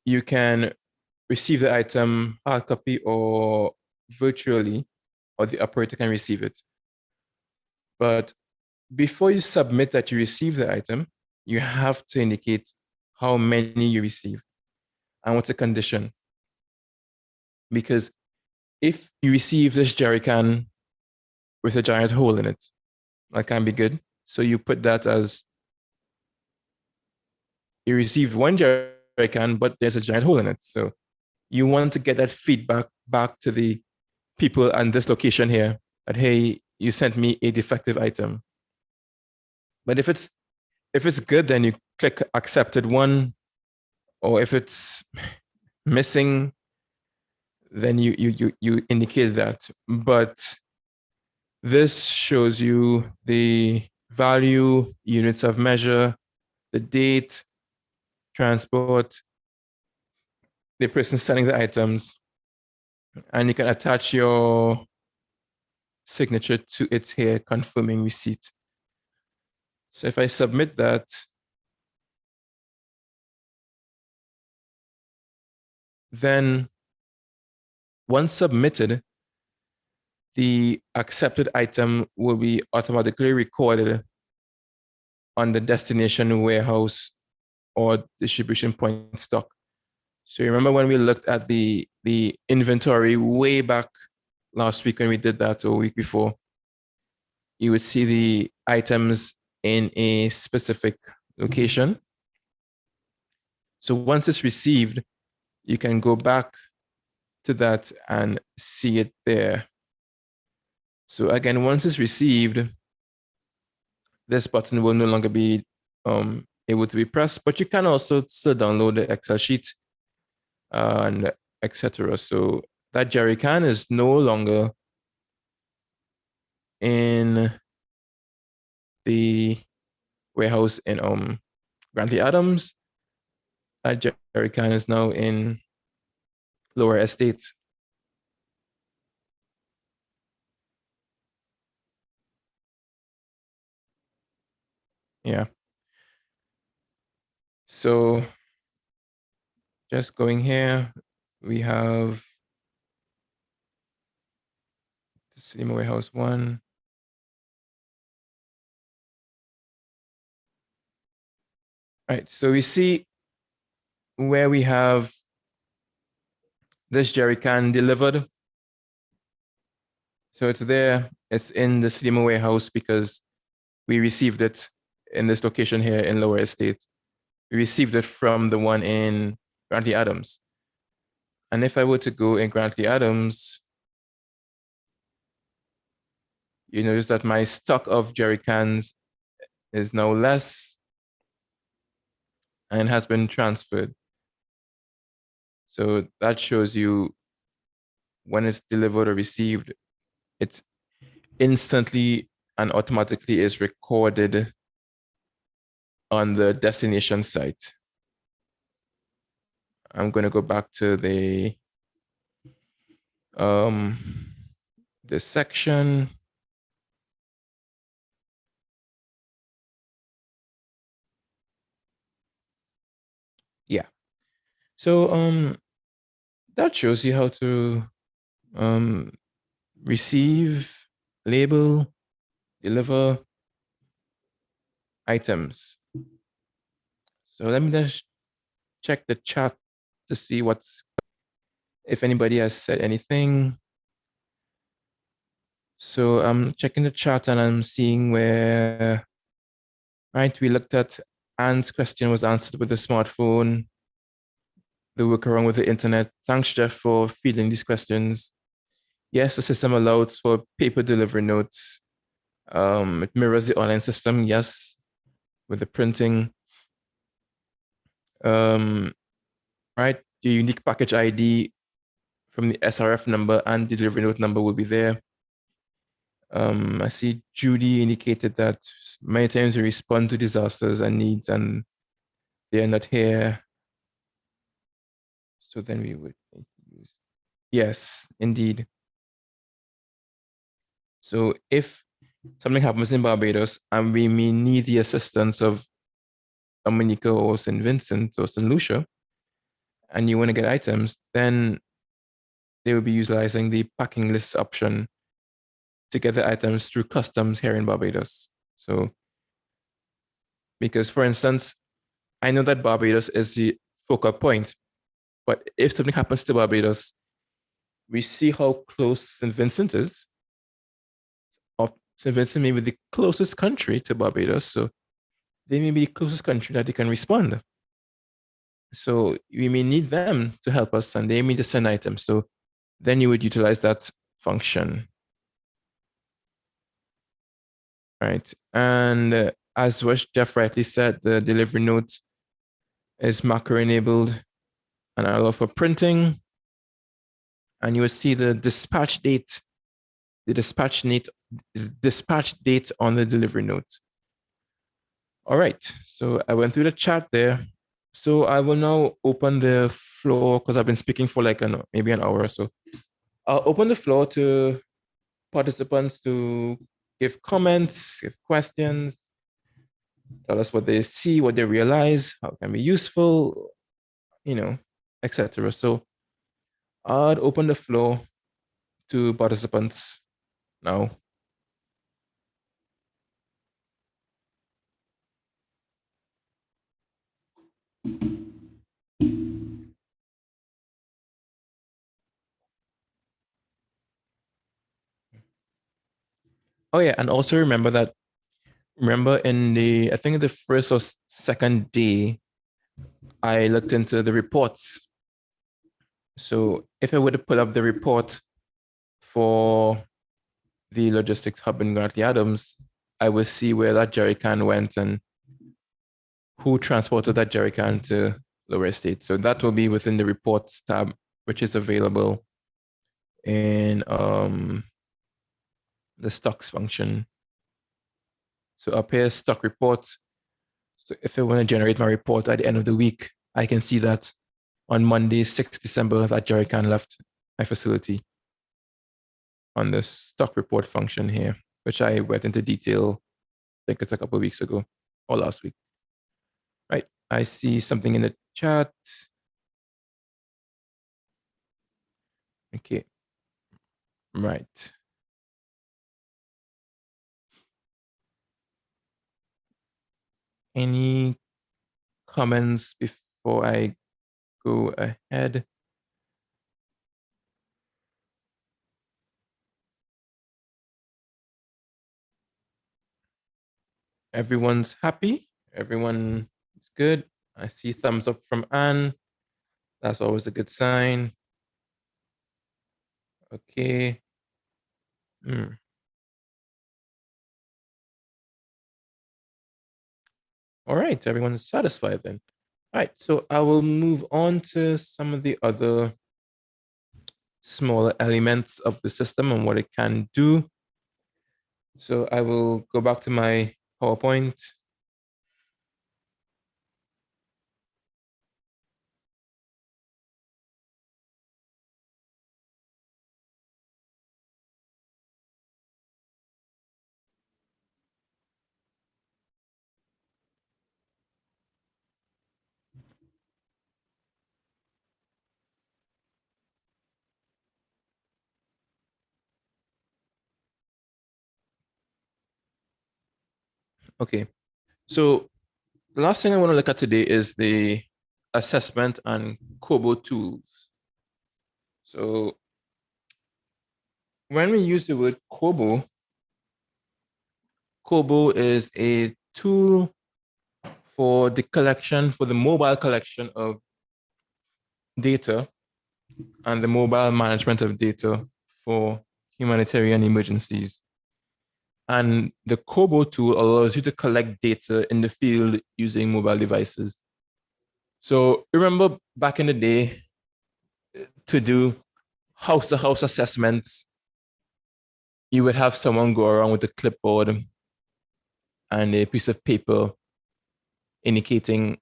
you can receive the item hard copy or virtually, or the operator can receive it. But before you submit that you receive the item, you have to indicate how many you receive and what's the condition. Because if you receive this jerry can with a giant hole in it, that can be good. So you put that as you received one jerry can, but there's a giant hole in it. So you want to get that feedback back to the people on this location here that, hey, you sent me a defective item. But if it's good, then you click accepted one, or if it's missing, then you indicate that. But this shows you the value, units of measure, the date, transport, the person selling the items, and you can attach your signature to it here, confirming receipt. So if I submit that, then once submitted, the accepted item will be automatically recorded on the destination warehouse or distribution point stock. So you remember when we looked at the inventory way back last week when we did that, or week before, you would see the items in a specific location. So once it's received, you can go back to that and see it there. So again, once it's received, this button will no longer be able to be pressed, but you can also still download the Excel sheet and etc. So that jerry can is no longer in the warehouse in Grantley Adams. That jerry can is now in Lower Estate. Yeah. So just going here, we have the CDEMA Warehouse 1. Right, so we see where we have this jerry can delivered. So it's there, it's in the CDEMA warehouse because we received it in this location here in Lower Estate. We received it from the one in Grantley Adams. And if I were to go in Grantley Adams, you notice that my stock of jerry cans is now less and has been transferred. So that shows you when it's delivered or received, it's instantly and automatically is recorded on the destination site. I'm going to go back to this section. So that shows you how to receive, label, deliver items. So let me just check the chat to see if anybody has said anything. So I'm checking the chat and I'm seeing where, right, we looked at Anne's question was answered with the smartphone, the workaround with the internet. Thanks, Jeff, for feeding these questions. Yes, the system allows for paper delivery notes. It mirrors the online system, yes, with the printing. Right, the unique package ID from the SRF number and the delivery note number will be there. I see Judy indicated that many times we respond to disasters and needs and they are not here. So then we would use, yes, indeed. So if something happens in Barbados and we may need the assistance of Dominica or St. Vincent or St. Lucia, and you want to get items, then they will be utilizing the packing list option to get the items through customs here in Barbados. So, because for instance, I know that Barbados is the focal point, but if something happens to Barbados, we see how close St. Vincent is. St. Vincent may be the closest country to Barbados, so they may be the closest country that they can respond. So we may need them to help us and they may just send items. So then you would utilize that function. Right. And as what Jeff rightly said, the delivery note is macro enabled and allow for printing. And you will see the dispatch date, the dispatch date on the delivery note. All right. So I went through the chat there. So I will now open the floor because I've been speaking for like maybe an hour or so. I'll open the floor to participants to give comments, give questions, tell us what they see, what they realize, how it can be useful, etc. So I'd open the floor to participants now. Oh yeah, and also remember in I think the first or second day, I looked into the reports. So if I were to pull up the report for the logistics hub in Grantley Adams, I will see where that jerry can went and who transported that jerry can to Lower Estate. So that will be within the reports tab, which is available in the stocks function. So up here, stock reports. So if I want to generate my report at the end of the week, I can see that on Monday, 6th December, that jerry can left my facility on the stock report function here, which I went into detail, I think it's a couple of weeks ago or last week. Right, I see something in the chat. Okay, right. Any comments before I go ahead? Everyone's happy? Everyone is good? I see thumbs up from Anne. That's always a good sign. Okay. All right, everyone's satisfied then. All right, so I will move on to some of the other smaller elements of the system and what it can do. So I will go back to my PowerPoint. Okay, so the last thing I want to look at today is the assessment and Kobo tools. So when we use the word Kobo, Kobo is a tool for the collection, for the mobile collection of data and the mobile management of data for humanitarian emergencies. And the Kobo tool allows you to collect data in the field using mobile devices. So remember back in the day, to do house-to-house assessments, you would have someone go around with a clipboard and a piece of paper indicating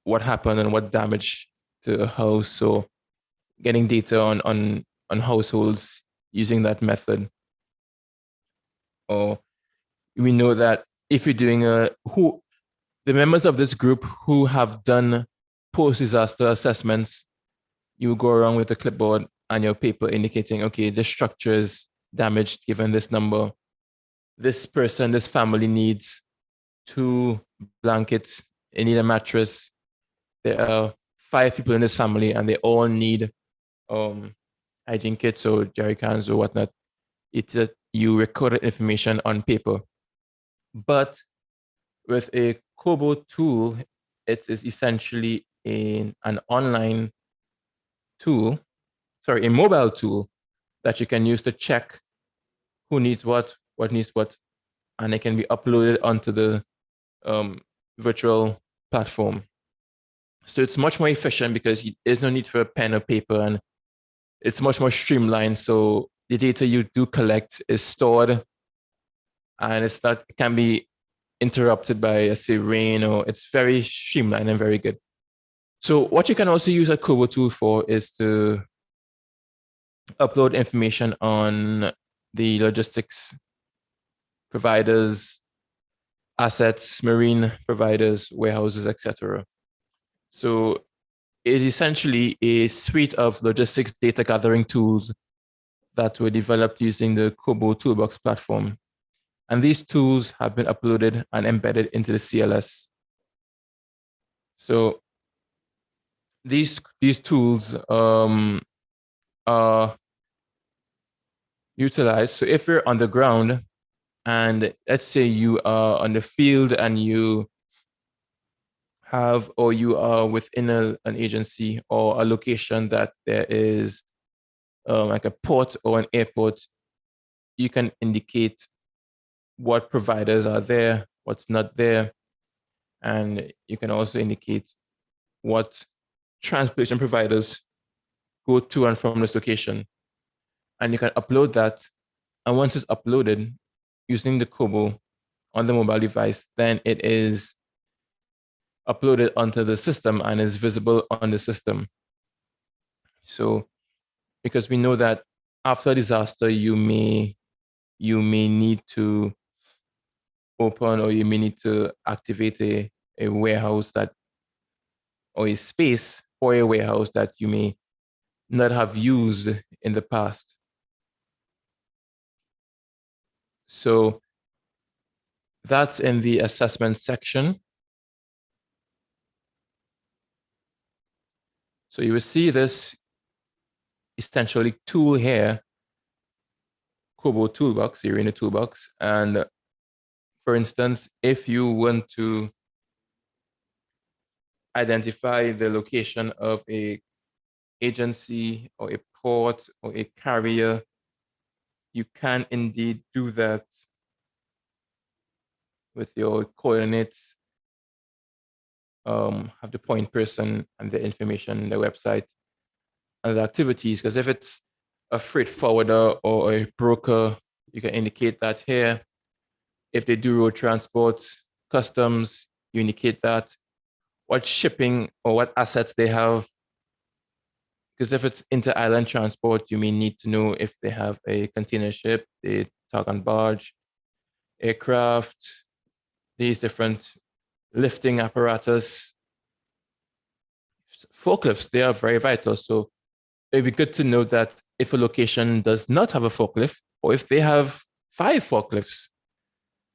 what happened and what damage to a house. So getting data on households using that method. Or we know that if you're doing the members of this group who have done post-disaster assessments, you go around with a clipboard and your paper indicating, okay, this structure is damaged given this number. This person, this family needs 2 blankets, they need a mattress. There are 5 people in this family and they all need hygiene kits or jerry cans or whatnot. It's that you recorded information on paper. But with a Kobo tool, it is essentially an online tool, a mobile tool that you can use to check who needs what needs what, and it can be uploaded onto the virtual platform. So it's much more efficient because there's no need for a pen or paper, and it's much more streamlined. So the data you do collect is stored, and it can be interrupted by, let's say, rain, or it's very streamlined and very good. So what you can also use a Kobo tool for is to upload information on the logistics providers, assets, marine providers, warehouses, etc. So it is essentially a suite of logistics data gathering tools that were developed using the Kobo Toolbox platform. And these tools have been uploaded and embedded into the CLS. So these tools are utilized. So if you're on the ground and let's say you are on the field and you are within an agency or a location that there is like a port or an airport, you can indicate what providers are there, what's not there. And you can also indicate what transportation providers go to and from this location. And you can upload that. And once it's uploaded using the Kobo on the mobile device, then it is uploaded onto the system and is visible on the system. So because we know that after a disaster, you may need to open, or you may need to activate a warehouse or a space for a warehouse that you may not have used in the past. So that's in the assessment section. So you will see this essentially tool here, Kobo Toolbox, you're in the toolbox. And for instance, if you want to identify the location of a agency or a port or a carrier, you can indeed do that with your coordinates, have the point person and the information, the website, and the activities. Because if it's a freight forwarder or a broker, you can indicate that here. If they do road transport, customs, you indicate that. What shipping or what assets they have. Because if it's inter-island transport, you may need to know if they have a container ship, a tug and barge, aircraft, these different lifting apparatus. Forklifts, they are very vital. So it'd be good to know that if a location does not have a forklift, or if they have 5 forklifts,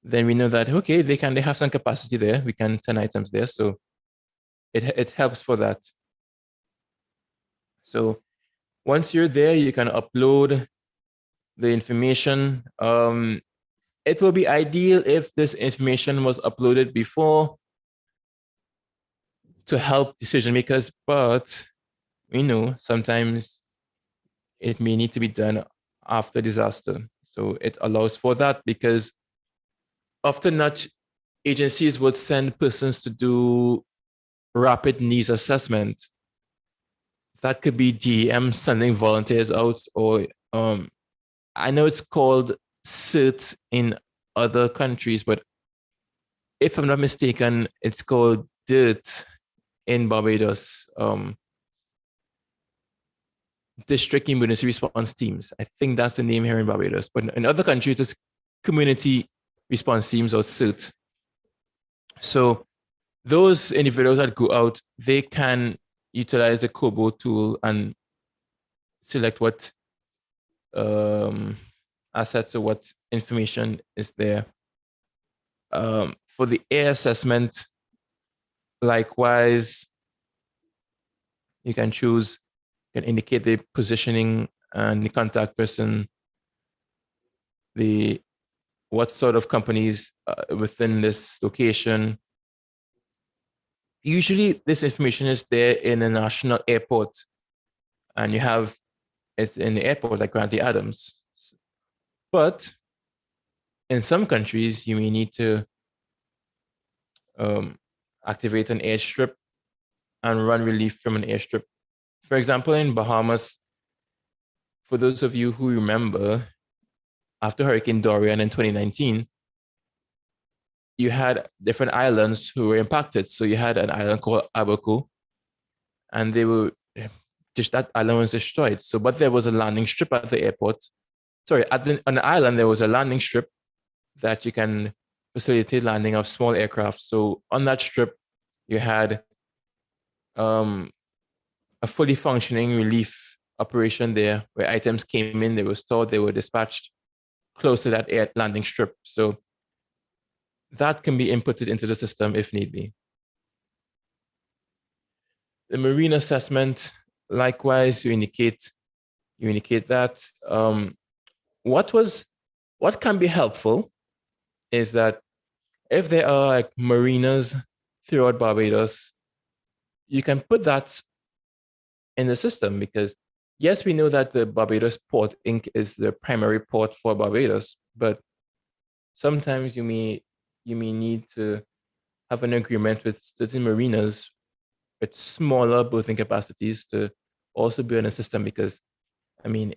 then we know that, okay, they have some capacity there. We can send items there. So it helps for that. So once you're there, you can upload the information. It will be ideal if this information was uploaded before to help decision makers, but we know sometimes it may need to be done after disaster. So it allows for that because often not agencies would send persons to do rapid needs assessment. That could be DEM sending volunteers out, or I know it's called CERT in other countries, but if I'm not mistaken, it's called DIRT in Barbados. District Emergency Response Teams. I think that's the name here in Barbados, but in other countries, it's Community Response Teams or CERT. So those individuals that go out, they can utilize the COBO tool and select what assets or what information is there. For the air assessment, likewise, you can choose, you can indicate the positioning and the contact person, what sort of companies within this location. Usually this information is there in a national airport, and you have it's in the airport like Grantley Adams. But in some countries, you may need to activate an airstrip and run relief from an airstrip. For example, in Bahamas, for those of you who remember, after Hurricane Dorian in 2019, you had different islands who were impacted. So you had an island called Abaco, and that island was destroyed. So, but there was a landing strip at the airport. Sorry, on the island, there was a landing strip that you can facilitate landing of small aircraft. So on that strip, you had a fully functioning relief operation there where items came in, they were stored, they were dispatched close to that air landing strip. So that can be inputted into the system if need be. The marine assessment, likewise, you indicate that. What can be helpful is that if there are like marinas throughout Barbados, you can put that in the system because yes, we know that the Barbados Port Inc. is the primary port for Barbados, but sometimes you may need to have an agreement with certain marinas with smaller berthing capacities to also be in a system because, I mean,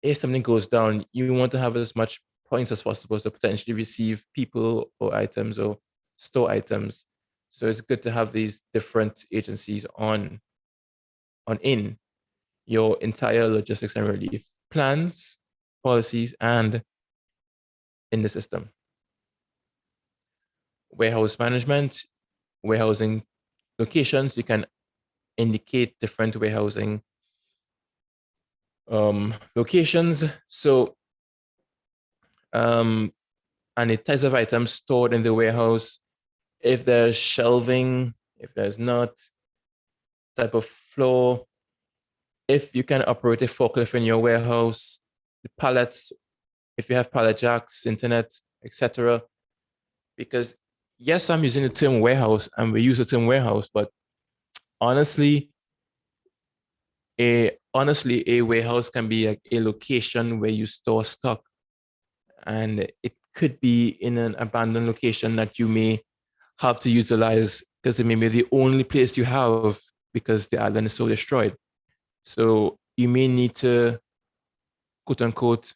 if something goes down, you want to have as much points as possible to potentially receive people or items or store items. So it's good to have these different agencies on in your entire logistics and relief plans, policies, and in the system. Warehouse management, warehousing locations, you can indicate different warehousing locations. So, and the types of items stored in the warehouse, if there's shelving, if there's not, type of floor, if you can operate a forklift in your warehouse, the pallets, if you have pallet jacks, internet, etc. Because yes, I'm using the term warehouse and we use the term warehouse, but honestly, a warehouse can be like a location where you store stock, and it could be in an abandoned location that you may have to utilize because it may be the only place you have because the island is so destroyed. So you may need to, quote unquote,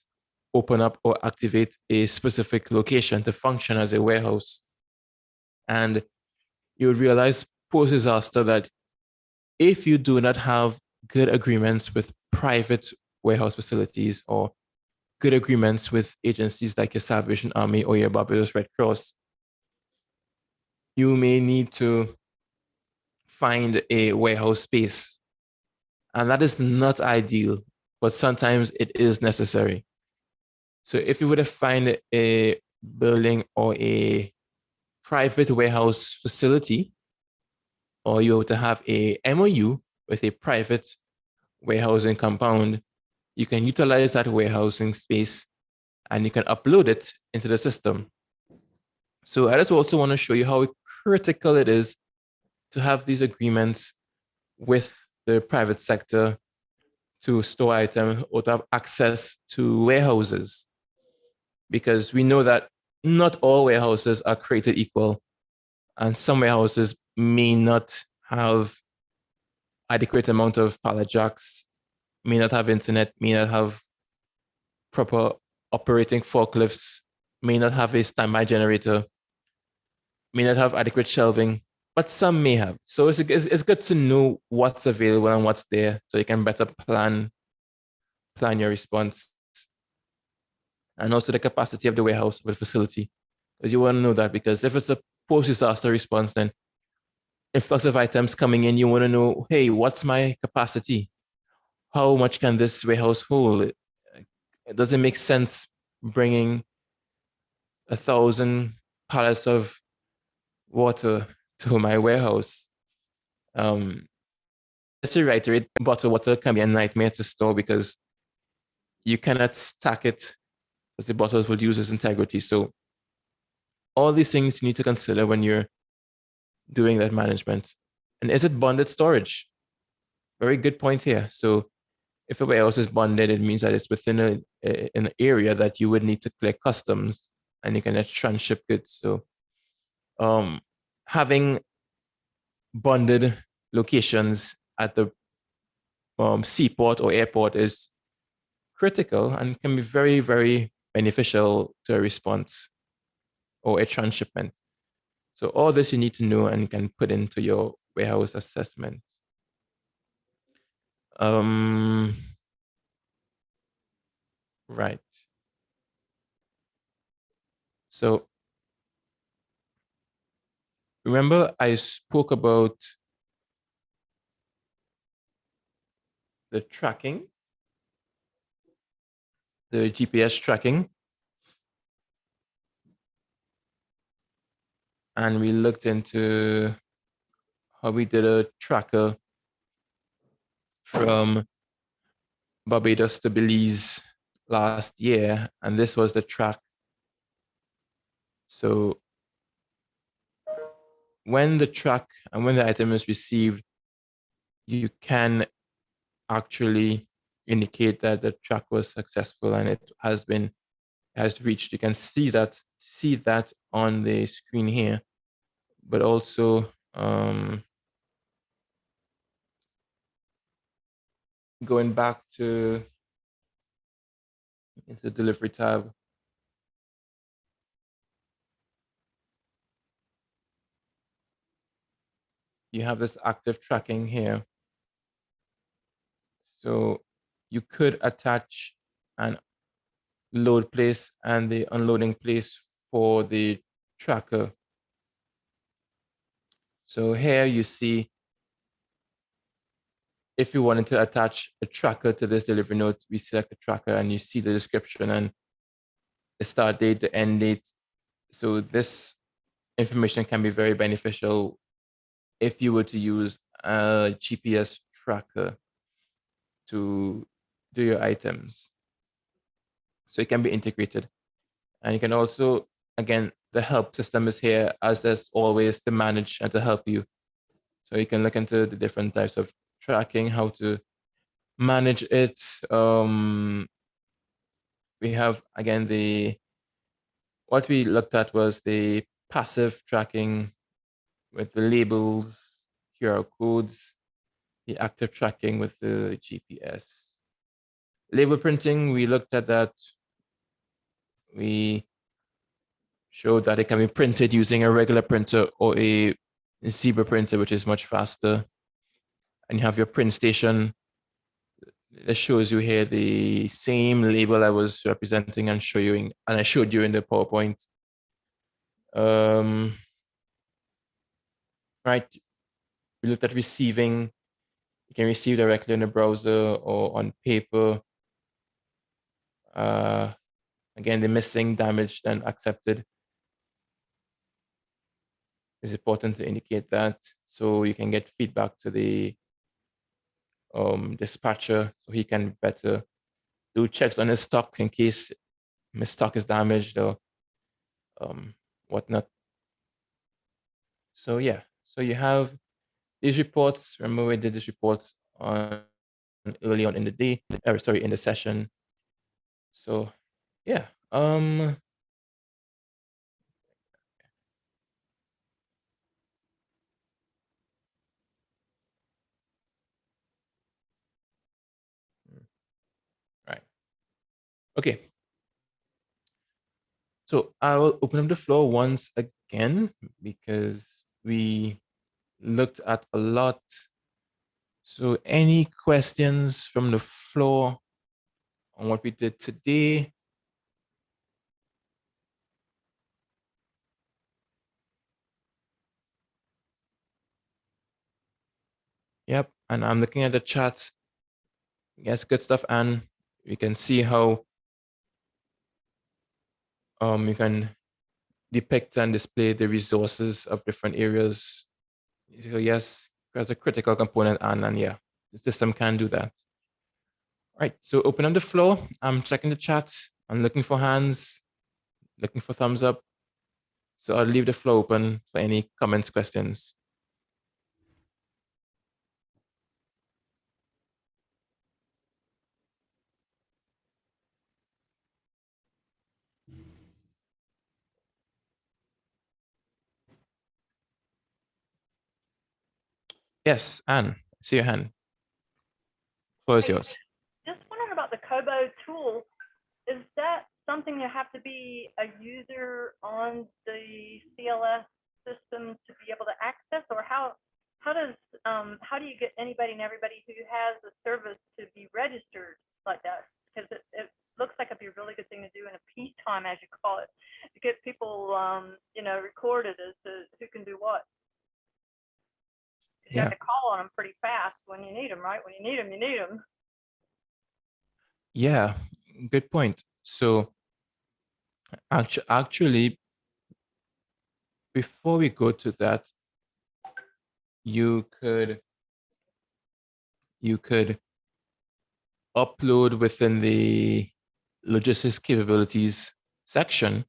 open up or activate a specific location to function as a warehouse. And you would realize post-disaster that if you do not have good agreements with private warehouse facilities or good agreements with agencies like your Salvation Army or your Barbados Red Cross, you may need to find a warehouse space. And that is not ideal, but sometimes it is necessary. So if you were to find a building or a private warehouse facility, or you were to have a MOU with a private warehousing compound, you can utilize that warehousing space and you can upload it into the system. So I just also want to show you how critical it is to have these agreements with the private sector to store items or to have access to warehouses. Because we know that not all warehouses are created equal, and some warehouses may not have adequate amount of pallet jacks, may not have internet, may not have proper operating forklifts, may not have a standby generator, may not have adequate shelving, but some may have. So it's good to know what's available and what's there so you can better plan your response. And also the capacity of the warehouse or the facility. Because you want to know that, because if it's a post-disaster response, then influx of items coming in, you want to know, hey, what's my capacity? How much can this warehouse hold? It doesn't make sense bringing 1,000 pallets of water to my warehouse. Just to reiterate, bottled water can be a nightmare to store because you cannot stack it as the bottles will lose its integrity. So all these things you need to consider when you're doing that management. And is it bonded storage? Very good point here. So if a warehouse is bonded, it means that it's within an area that you would need to clear customs and you can just transship goods. So having bonded locations at the seaport or airport is critical and can be very, very beneficial to a response or a transshipment. So all this you need to know and can put into your warehouse assessment. Right. So remember I spoke about the tracking, the GPS tracking. And we looked into how we did a tracker from Barbados to Belize last year. And this was the track. So when the track and when the item is received, you can actually indicate that the track was successful and it has reached. You can see that on the screen here, but also going back into the delivery tab. You have this active tracking here. So you could attach an load place and the unloading place for the tracker. So here you see, if you wanted to attach a tracker to this delivery note, we select the tracker and you see the description and the start date, the end date. So this information can be very beneficial if you were to use a GPS tracker to do your items. So it can be integrated. And you can also, again, the help system is here as there's always to manage and to help you. So you can look into the different types of tracking, how to manage it. We have, again, what we looked at was the passive tracking with the labels, QR codes, the active tracking with the GPS. Label printing, we looked at that. We showed that it can be printed using a regular printer or a Zebra printer, which is much faster. And you have your print station. That shows you here the same label I was representing and showing, and I showed you in the PowerPoint. Right, we looked at receiving. You can receive directly in the browser or on paper. Again, the missing, damaged, and accepted. It's important to indicate that so you can get feedback to the dispatcher so he can better do checks on his stock in case his stock is damaged or whatnot. So yeah, so you have these reports. Remember we did these reports on early on in the day, in the session. So yeah, right. Okay. So I will open up the floor once again because we looked at a lot. So any questions from the floor on what we did today? Yep, and I'm looking at the chat. Yes, good stuff, and we can see how you can depict and display the resources of different areas. So yes, there's a critical component, and yeah, the system can do that. All right, so open up the floor. I'm checking the chat. I'm looking for hands, looking for thumbs up. So I'll leave the floor open for any comments, questions. Yes, Anne, see your hand. Floor is Hey, yours. Just wondering about the Kobo tool. Is that something you have to be a user on the CLS system to be able to access, or how do you get anybody and everybody who has the service to be registered like that? Because it looks like it'd be a really good thing to do in a peacetime, as you call it, to get people recorded as to who can do what. You have to call on them pretty fast when you need them, right? When you need them, you need them. Yeah, good point. So actually, before we go to that, you could upload within the logistics capabilities section.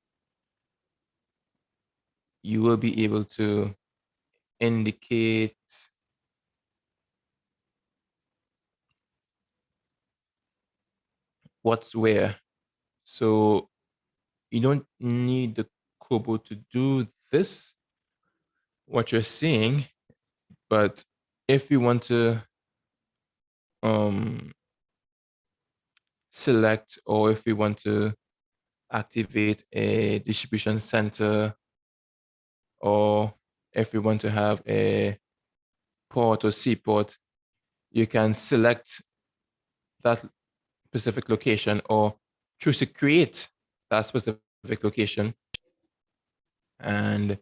You will be able to indicate what's where. So you don't need the Kobo to do this, what you're seeing, but if you want to select, or if you want to activate a distribution center, or if you want to have a port or seaport, you can select that specific location or choose to create that specific location, and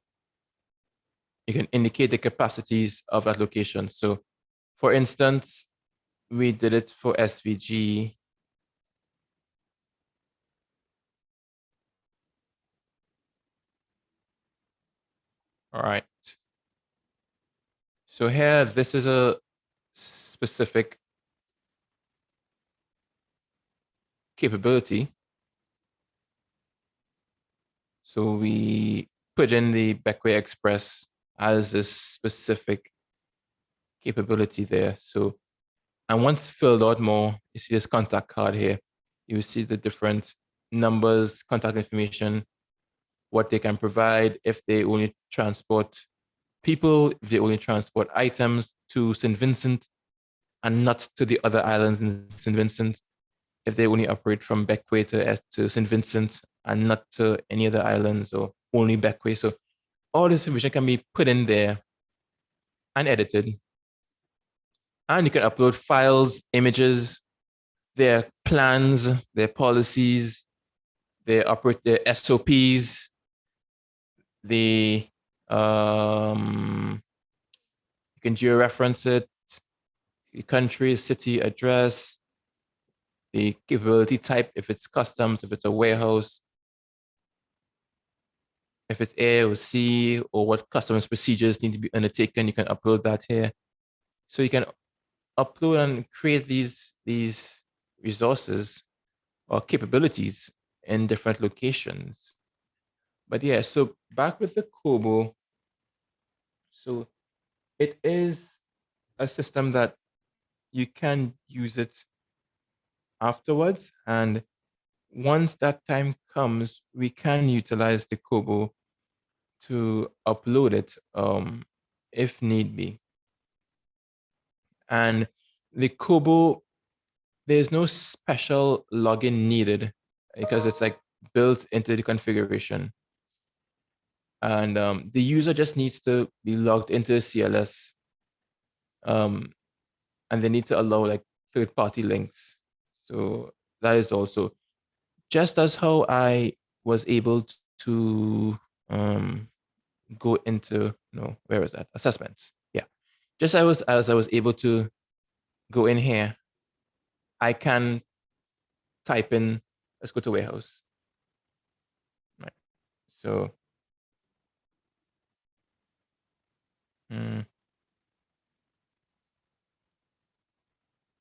you can indicate the capacities of that location. So for instance, we did it for SVG. All right. So here, this is a specific capability. So we put in the Beckway Express as a specific capability there. So, and once filled out more, you see this contact card here. You see the different numbers, contact information, what they can provide, if they only transport people, if they only transport items to St. Vincent and not to the other islands in St. Vincent, if they only operate from Beckway to St. Vincent and not to any other islands, or only Beckway. So all this information can be put in there and edited. And you can upload files, images, their plans, their policies, their SOPs, you can georeference it, the country, city, address, the capability type, if it's customs, if it's a warehouse, if it's air or sea, or what customs procedures need to be undertaken, you can upload that here. So you can upload and create these resources or capabilities in different locations. But yeah, so back with the Kobo. So it is a system that you can use it afterwards. And once that time comes, we can utilize the Kobo to upload it if need be. And the Kobo, there's no special login needed because it's like built into the configuration. And the user just needs to be logged into the CLS, and they need to allow like third-party links. So that is also just as how I was able to go into where was that assessments? Yeah, just as I was able to go in here, I can type in. Let's go to warehouse. Right. So.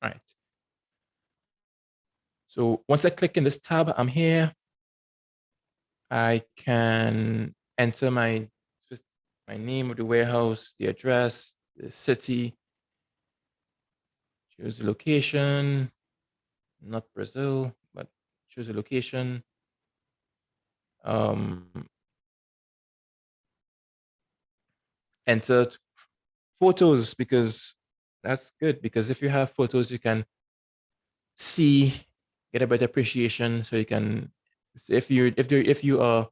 Right. So once I click in this tab, I'm here. I can enter my name of the warehouse, the address, the city, choose the location, not Brazil, but choose a location. Enter photos, because that's good, because if you have photos, you can see, get a better appreciation. So you can, if you are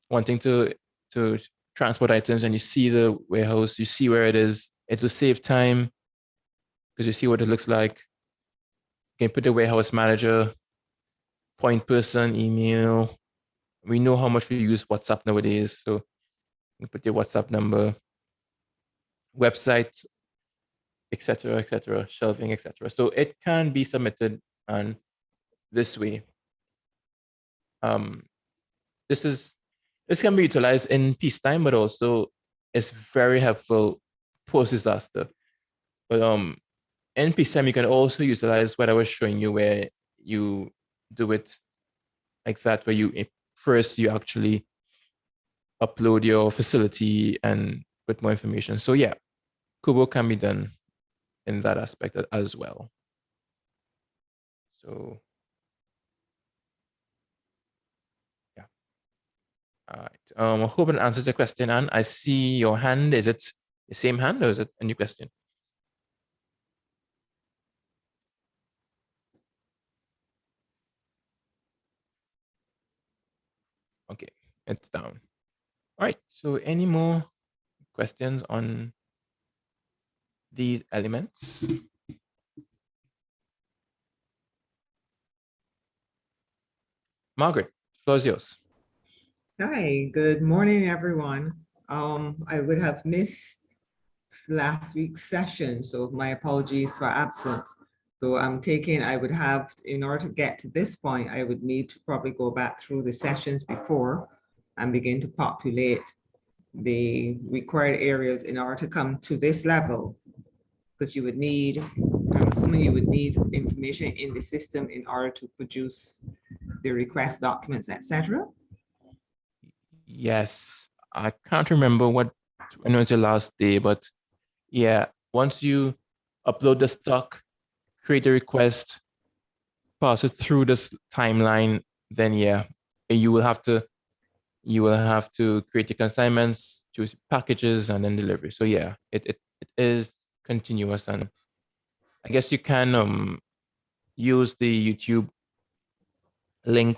wanting to transport items and you see the warehouse, you see where it is, it will save time because you see what it looks like. You can put the warehouse manager, point person, email. We know how much we use WhatsApp nowadays, so you put your WhatsApp number, website, etc., shelving, etc. So it can be submitted and this way. This can be utilized in peacetime, but also it's very helpful post-disaster. But in peacetime, you can also utilize what I was showing you, where you do it like that, where first you actually upload your facility and put more information. So yeah, Kubo can be done in that aspect as well. So yeah. All right. I hope it answers the question, Anne. I see your hand. Is it the same hand or is it a new question? Okay, it's down. All right. So any more questions on these elements? Margaret, the floor is yours. Hi, good morning, everyone. I would have missed last week's session, so my apologies for absence. So I would have, in order to get to this point, I would need to probably go back through the sessions before and begin to populate the required areas in order to come to this level. Because you would need, I'm assuming you would need information in the system in order to produce the request documents, etc. Yes, I can't remember when was the last day, but yeah, once you upload the stock, create a request, pass it through this timeline, then yeah, you will have to create the consignments, choose packages, and then delivery. So yeah, it is continuous, and I guess you can use the YouTube link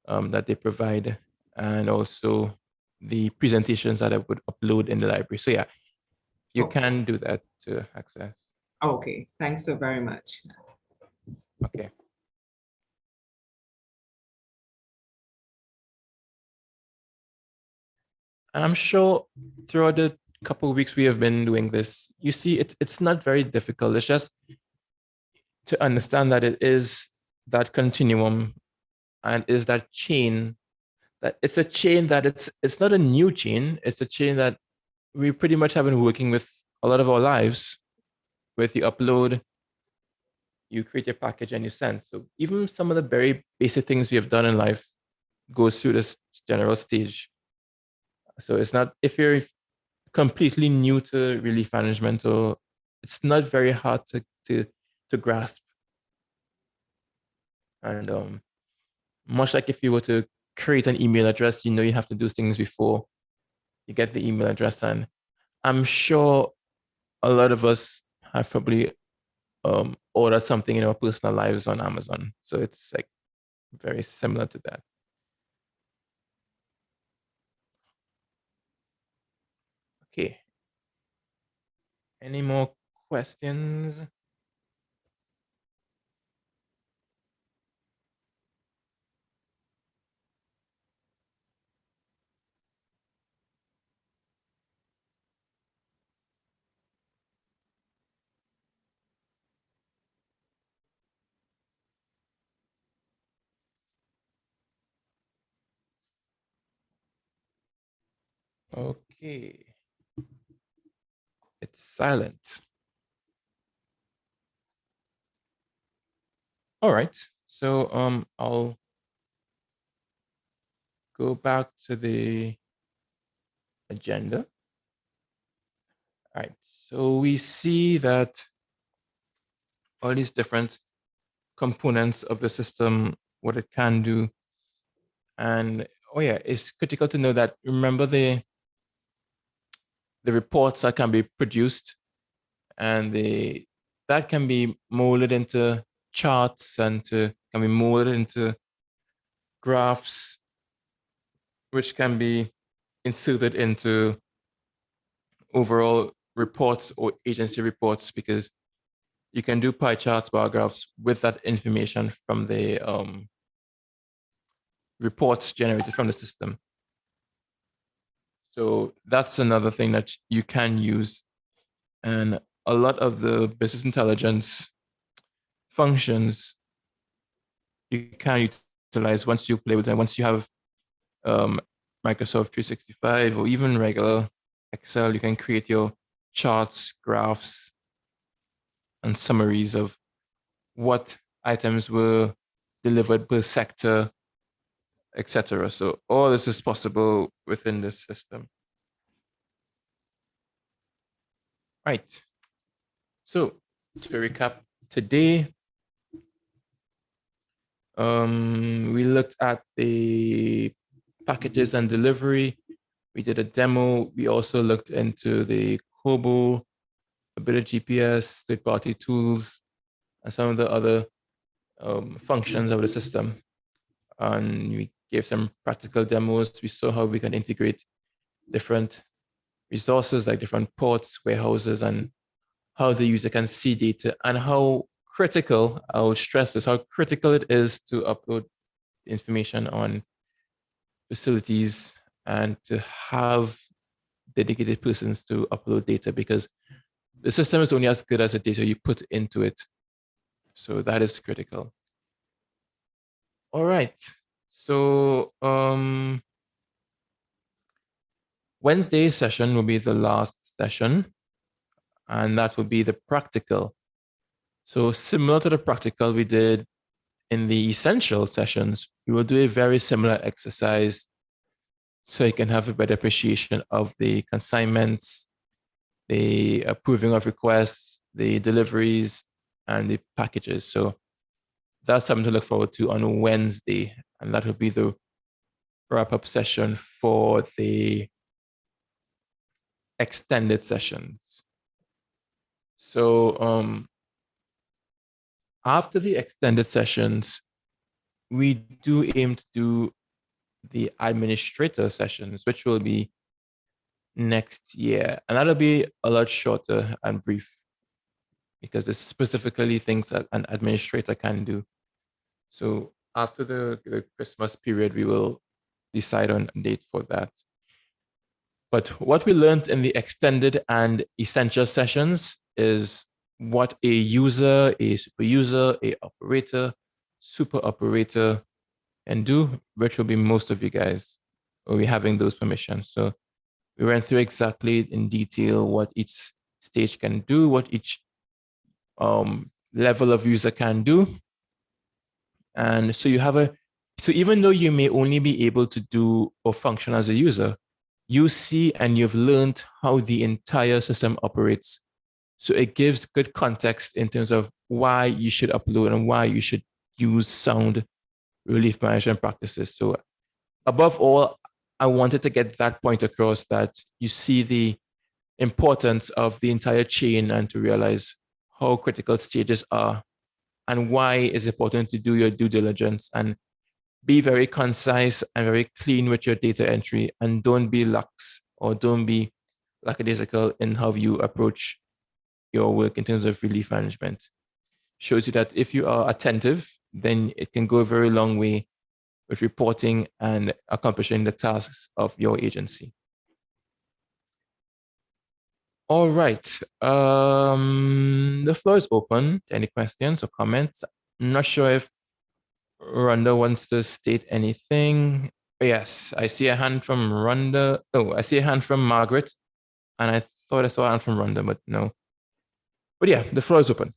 that they provide, and also the presentations that I would upload in the library. So yeah, you can do that to access. Okay, thanks so very much. Okay. And I'm sure throughout the couple of weeks we have been doing this, you see it's not very difficult. It's just to understand that it is that continuum and is that chain, that it's a chain that it's not a new chain, it's a chain that we pretty much have been working with a lot of our lives. With you upload, you create your package and you send. So even some of the very basic things we have done in life goes through this general stage. So it's not, if you're completely new to relief management, or it's not very hard to grasp. And much like if you were to create an email address, you know you have to do things before you get the email address. And I'm sure a lot of us have probably ordered something in our personal lives on Amazon. So it's like very similar to that. Okay. Any more questions? Okay. It's silent. All right. So I'll go back to the agenda. All right. So we see that all these different components of the system, what it can do. And oh yeah, it's critical to know that, remember the reports that can be produced, and that can be molded into charts and can be molded into graphs, which can be inserted into overall reports or agency reports, because you can do pie charts, bar graphs with that information from the reports generated from the system. So that's another thing that you can use. And a lot of the business intelligence functions you can utilize once you play with them, once you have Microsoft 365 or even regular Excel. You can create your charts, graphs, and summaries of what items were delivered per sector, etc. So all this is possible within this system. Right. So to recap today, we looked at the packages and delivery. We did a demo. We also looked into the Kobo, a bit of GPS, third-party tools, and some of the other functions of the system. And we gave some practical demos. We saw how we can integrate different resources like different ports, warehouses, and how the user can see data, and how critical, I would stress this, how critical it is to upload information on facilities and to have dedicated persons to upload data, because the system is only as good as the data you put into it. So that is critical. All right. So Wednesday's session will be the last session, and that will be the practical. So similar to the practical we did in the essential sessions, we will do a very similar exercise so you can have a better appreciation of the consignments, the approving of requests, the deliveries, and the packages. So that's something to look forward to on Wednesday. And that will be the wrap-up session for the extended sessions. So after the extended sessions, we do aim to do the administrator sessions, which will be next year. And that'll be a lot shorter and brief, because there's specifically things that an administrator can do. So after the Christmas period, we will decide on a date for that. But what we learned in the extended and essential sessions is what a user, a super user, a operator, super operator can do, which will be most of you guys will be having those permissions. So we went through exactly in detail what each stage can do, what each level of user can do. And so you have so even though you may only be able to do or function as a user, you see and you've learned how the entire system operates. So it gives good context in terms of why you should upload and why you should use sound relief management practices. So above all, I wanted to get that point across, that you see the importance of the entire chain and to realize how critical stages are and why it's important to do your due diligence and be very concise and very clean with your data entry, and don't be lax or don't be lackadaisical in how you approach your work in terms of relief management. Shows you that if you are attentive, then it can go a very long way with reporting and accomplishing the tasks of your agency. All right. The floor is open to any questions or comments. I'm not sure if Rhonda wants to state anything. Yes, I see a hand from Rhonda. Oh, I see a hand from Margaret. And I thought I saw a hand from Rhonda, but no. But yeah, the floor is open.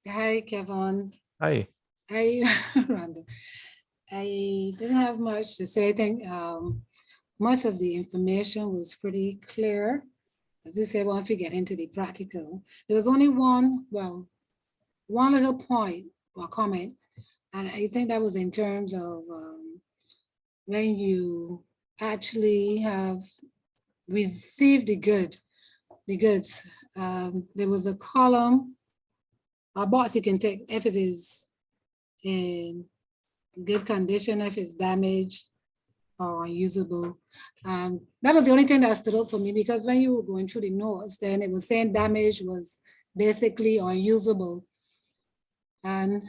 Hi, Kevin. Hi. Hi, Rhonda. I didn't have much to say. I think much of the information was pretty clear. As you say, once we get into the practical, there was only one little point or comment, and I think that was in terms of when you actually have received the goods. There was a column, a box you can take if it is in good condition, if it's damaged or unusable. And that was the only thing that stood out for me, because when you were going through the notes, then it was saying damage was basically unusable. And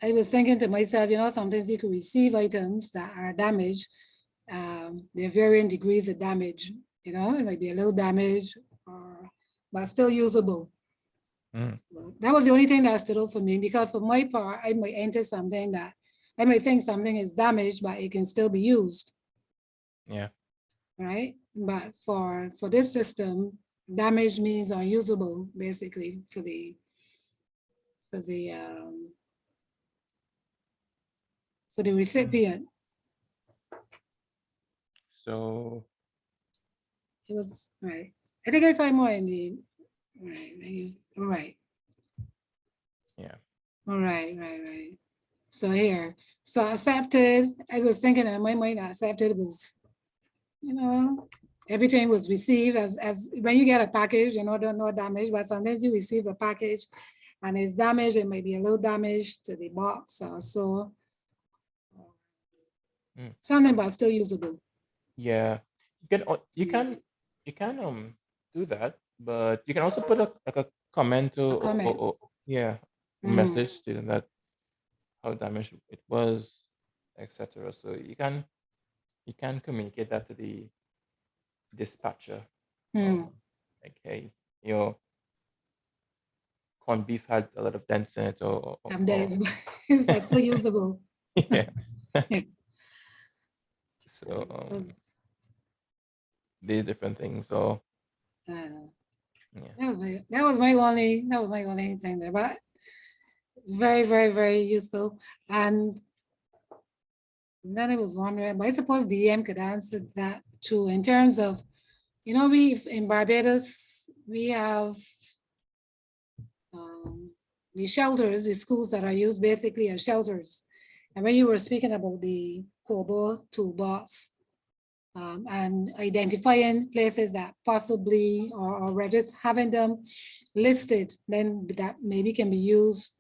I was thinking to myself, sometimes you could receive items that are damaged. They're varying degrees of damage. It might be a little damage, but still usable. So that was the only thing that stood out for me, because for my part, I might enter something that I might think something is damaged, but it can still be used. Yeah. Right. But for this system, damage means unusable, basically, for the recipient. So it was right. I think I find more in the right. All right. Yeah. All right. Right. So here, so accepted. I was thinking in my mind, accepted was, everything was received as when you get a package, no damage, but sometimes you receive a package and it's damaged. It might be a little damage to the box or so. Something, but still usable. Yeah, you can do that, but you can also put a comment or yeah, a message stating that how damaged it was, etc. So you can communicate that to the dispatcher. Like, hey, your corned beef had a lot of dents in it, or some days, but still usable. Yeah. So these different things. So yeah. That was my only thing there, but very, very, very useful. And then I was wondering, but I suppose DM could answer that too, in terms of, we in Barbados, we have the shelters, the schools that are used basically as shelters. And when you were speaking about the COBO toolbox, and identifying places that possibly or just having them listed, then that maybe can be used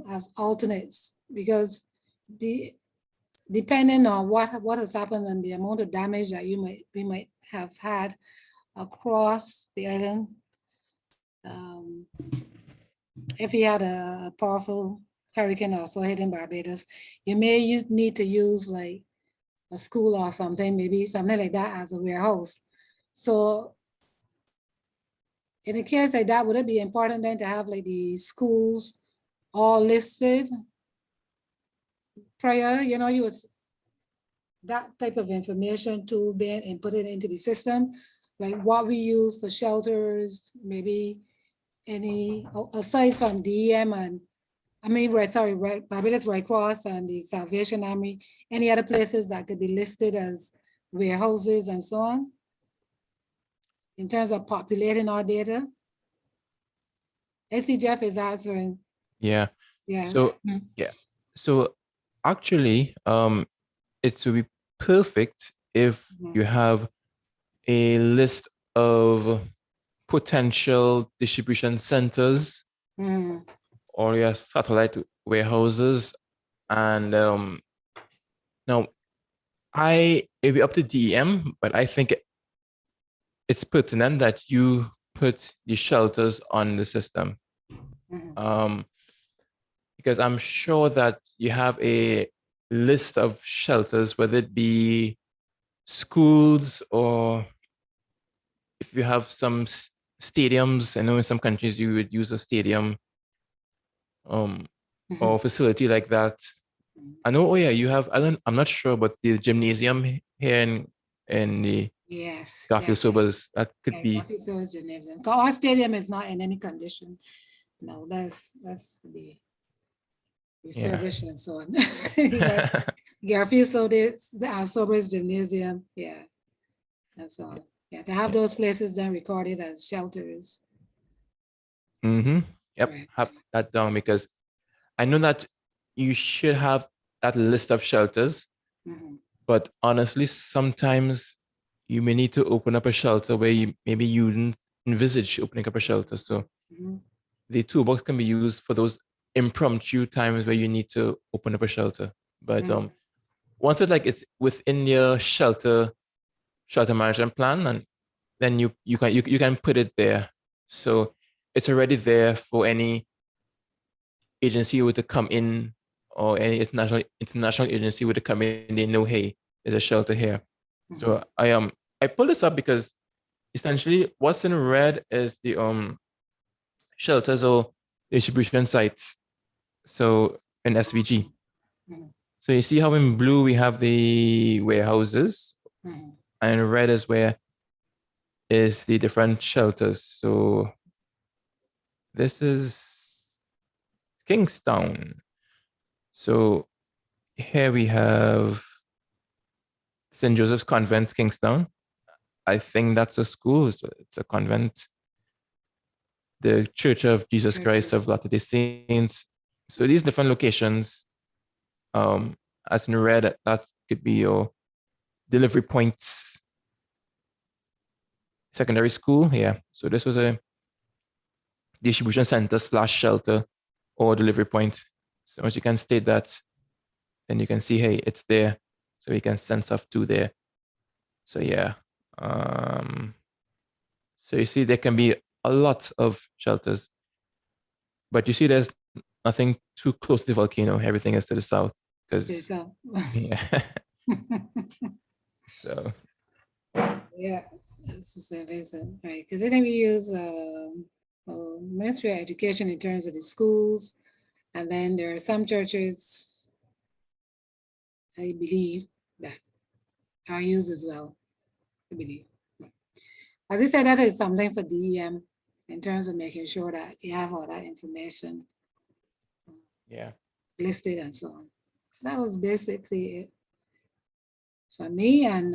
as alternates, because depending on what has happened and the amount of damage that we might have had across the island, If you had a powerful hurricane also hitting Barbados, you need to use like a school or something, maybe something like that as a warehouse. So in a case like that, would it be important then to have like the schools all listed prior, you would that type of information to being inputted into the system, like what we use for shelters, maybe any, aside from DEM and, Barbados Red Cross and the Salvation Army, any other places that could be listed as warehouses and so on, in terms of populating our data? I see Jeff is answering. Yeah. Yeah. So yeah. So actually, it would be perfect if you have a list of potential distribution centers or your satellite warehouses. And now it'll be up to DEM, but I think it's pertinent that you put the shelters on the system. Because I'm sure that you have a list of shelters, whether it be schools or if you have some stadiums. I know in some countries you would use a stadium or facility like that. I know, oh yeah, you have, I'm not sure, but the gymnasium here in the Garfield Sobers, that could be. Garfield Sobers Gymnasium. Our stadium is not in any condition. No, that's the refurbished and so on. Garfield Sobers Gymnasium, yeah, and so on. Yeah, to have those places then recorded as shelters. Yep, Right. have that down, because I know that you should have that list of shelters, but honestly, sometimes you may need to open up a shelter where maybe you didn't envisage opening up a shelter. So the toolbox can be used for those impromptu times where you need to open up a shelter. But once it's within your shelter management plan, and then you can put it there. So it's already there for any agency who were to come in, or any international agency were to come in, they know, hey, there's a shelter here. So I pulled this up because essentially what's in red is the shelters or distribution sites. So in SVG. So you see how in blue we have the warehouses, and red is where is the different shelters. So this is Kingstown. So here we have St. Joseph's Convent, Kingstown. I think that's a school. So it's a convent. The Church of Jesus Christ of Latter-day Saints. So these different locations, as in red, that could be your delivery points. Secondary school, yeah. So this was a distribution center / shelter or delivery point. So once you can state that, then you can see, hey, it's there. So we can send stuff to there. So yeah. So you see there can be a lot of shelters, but you see there's nothing too close to the volcano. Everything is to the south, because yeah. So yeah, this is amazing, right? Because I think we use Ministry of Education in terms of the schools, and then there are some churches, I believe, that are used as well. I believe. As I said, that is something for DEM in terms of making sure that you have all that information listed and so on. So that was basically it for me. And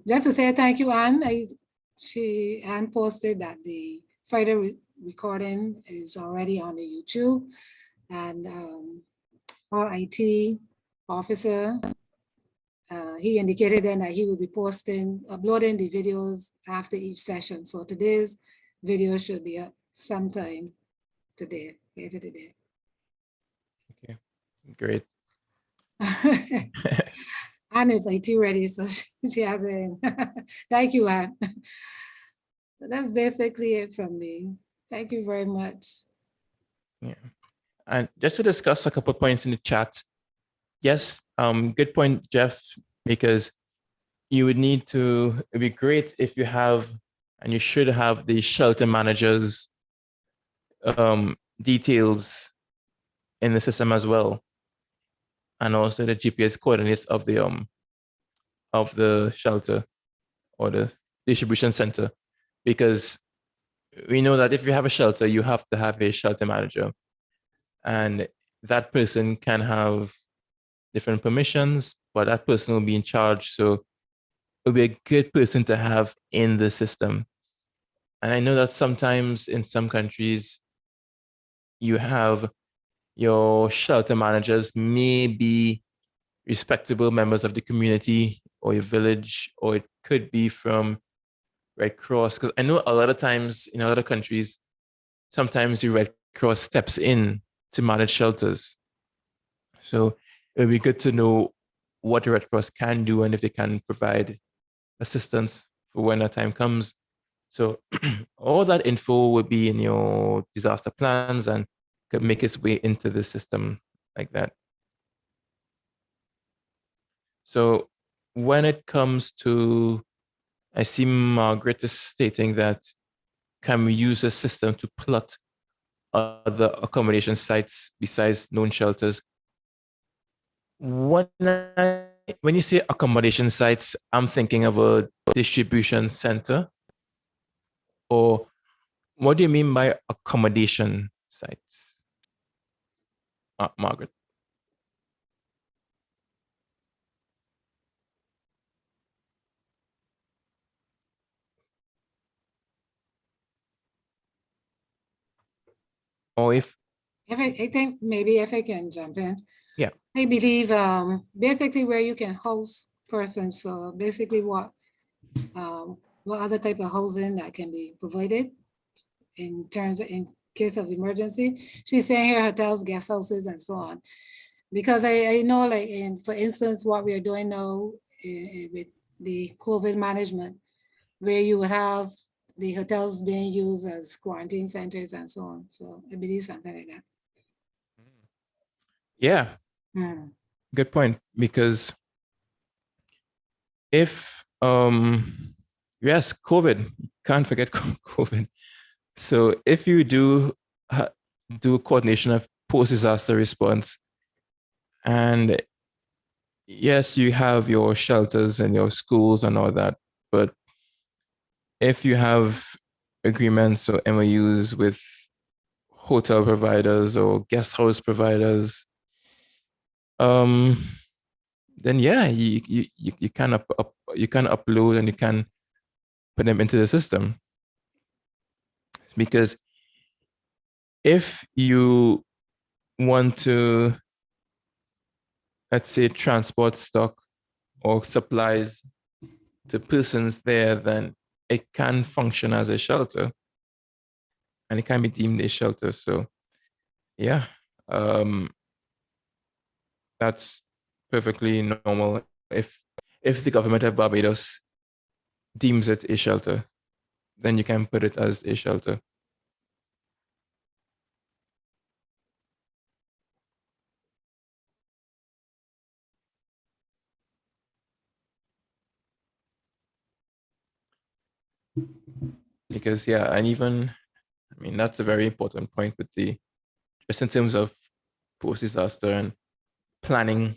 just to say thank you, Anne. Anne posted that the Friday recording is already on the YouTube, and our IT officer, he indicated then that he will be uploading the videos after each session. So today's video should be up sometime today, later today. Okay, great. Anne is IT ready, so she has it. Thank you, Anne. So that's basically it from me. Thank you very much. Yeah. And just to discuss a couple of points in the chat. Yes, good point, Jeff, because you would need to, it'd be great if you have, and you should have the shelter managers details in the system as well. And also the GPS coordinates of the shelter or the distribution center. Because we know that if you have a shelter, you have to have a shelter manager. And that person can have different permissions, but that person will be in charge. So it'll be a good person to have in the system. And I know that sometimes in some countries, you have your shelter managers may be respectable members of the community or your village, or it could be from Red Cross. Because I know a lot of times in other countries, sometimes the Red Cross steps in to manage shelters. So it would be good to know what the Red Cross can do and if they can provide assistance for when that time comes. So all that info would be in your disaster plans and could make its way into the system like that. So when it comes to, I see Margaret is stating that can we use a system to plot other accommodation sites besides known shelters? When you say accommodation sites, I'm thinking of a distribution center. Or what do you mean by accommodation sites, Margaret? Or if I think maybe if I can jump in. Yeah. I believe basically where you can host persons. So basically what other type of housing that can be provided in terms of, in case of emergency. She's saying here hotels, guest houses, and so on. Because I know, like, for instance, what we are doing now with the COVID management, where you would have the hotels being used as quarantine centers and so on. So I believe something like that. Yeah, Hmm. good point. Because if yes, COVID, can't forget COVID. So if you do coordination of post-disaster response, and yes, you have your shelters and your schools and all that, but if you have agreements or MOUs with hotel providers or guest house providers, then yeah, you can you can upload and you can put them into the system. Because if you want to, let's say, transport stock or supplies to persons there, then it can function as a shelter and it can be deemed a shelter. So yeah, that's perfectly normal if the government of Barbados deems it a shelter, then you can put it as a shelter. Because yeah, and even, I mean, that's a very important point with the, just in terms of post-disaster and planning.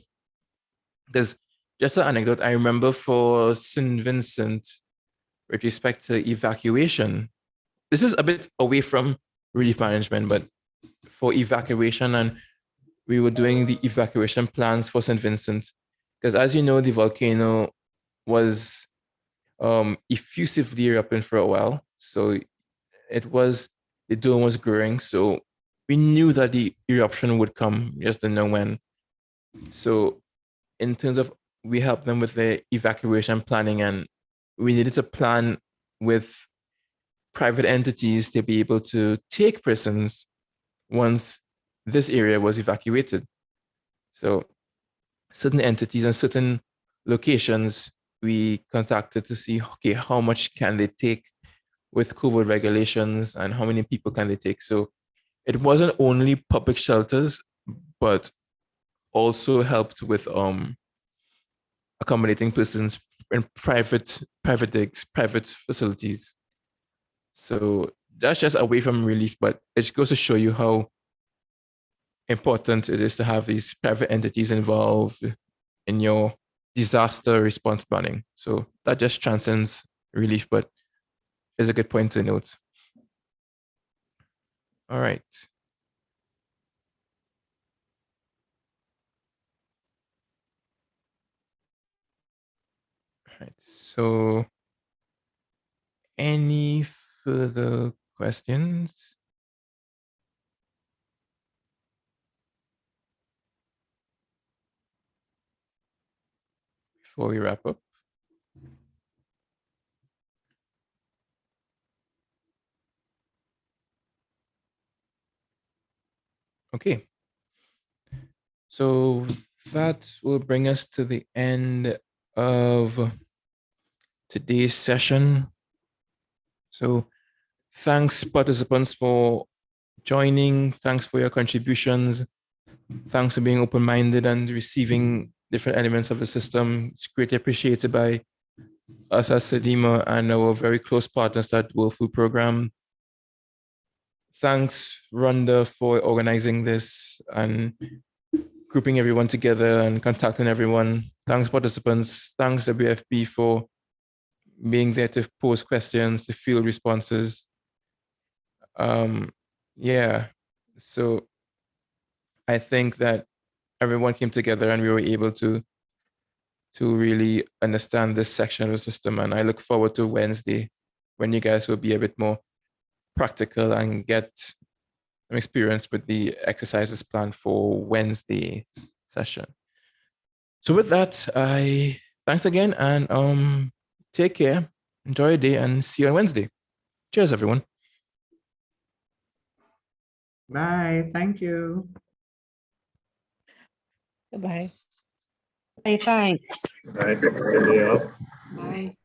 Because just an anecdote, I remember for St. Vincent, with respect to evacuation, this is a bit away from relief management, but for evacuation, and we were doing the evacuation plans for St. Vincent. Because as you know, the volcano was effusively erupting for a while. So the dome was growing. So we knew that the eruption would come, just didn't know when. So in terms of, we helped them with the evacuation planning, and we needed to plan with private entities to be able to take persons once this area was evacuated. So certain entities and certain locations we contacted to see, okay, how much can they take with COVID regulations and how many people can they take. So it wasn't only public shelters, but also helped with accommodating persons in private digs, private facilities. So that's just away from relief, but it goes to show you how important it is to have these private entities involved in your disaster response planning. So that just transcends relief, but is a good point to note. All right. All right. So any further questions? Before we wrap up? Okay. So that will bring us to the end of today's session. So thanks participants for joining. Thanks for your contributions. Thanks for being open-minded and receiving different elements of the system. It's greatly appreciated by us as CDEMA and our very close partners at World Food Program. Thanks, Rhonda, for organizing this and grouping everyone together and contacting everyone. Thanks, participants. Thanks, WFP, for being there to pose questions, to field responses. Yeah, so I think that everyone came together and we were able to really understand this section of the system. And I look forward to Wednesday when you guys will be a bit more practical and get some experience with the exercises planned for Wednesday session. So with that, thanks again and take care, enjoy your day and see you on Wednesday. Cheers, everyone. Bye. Thank you. Goodbye. Hey, thanks. Bye.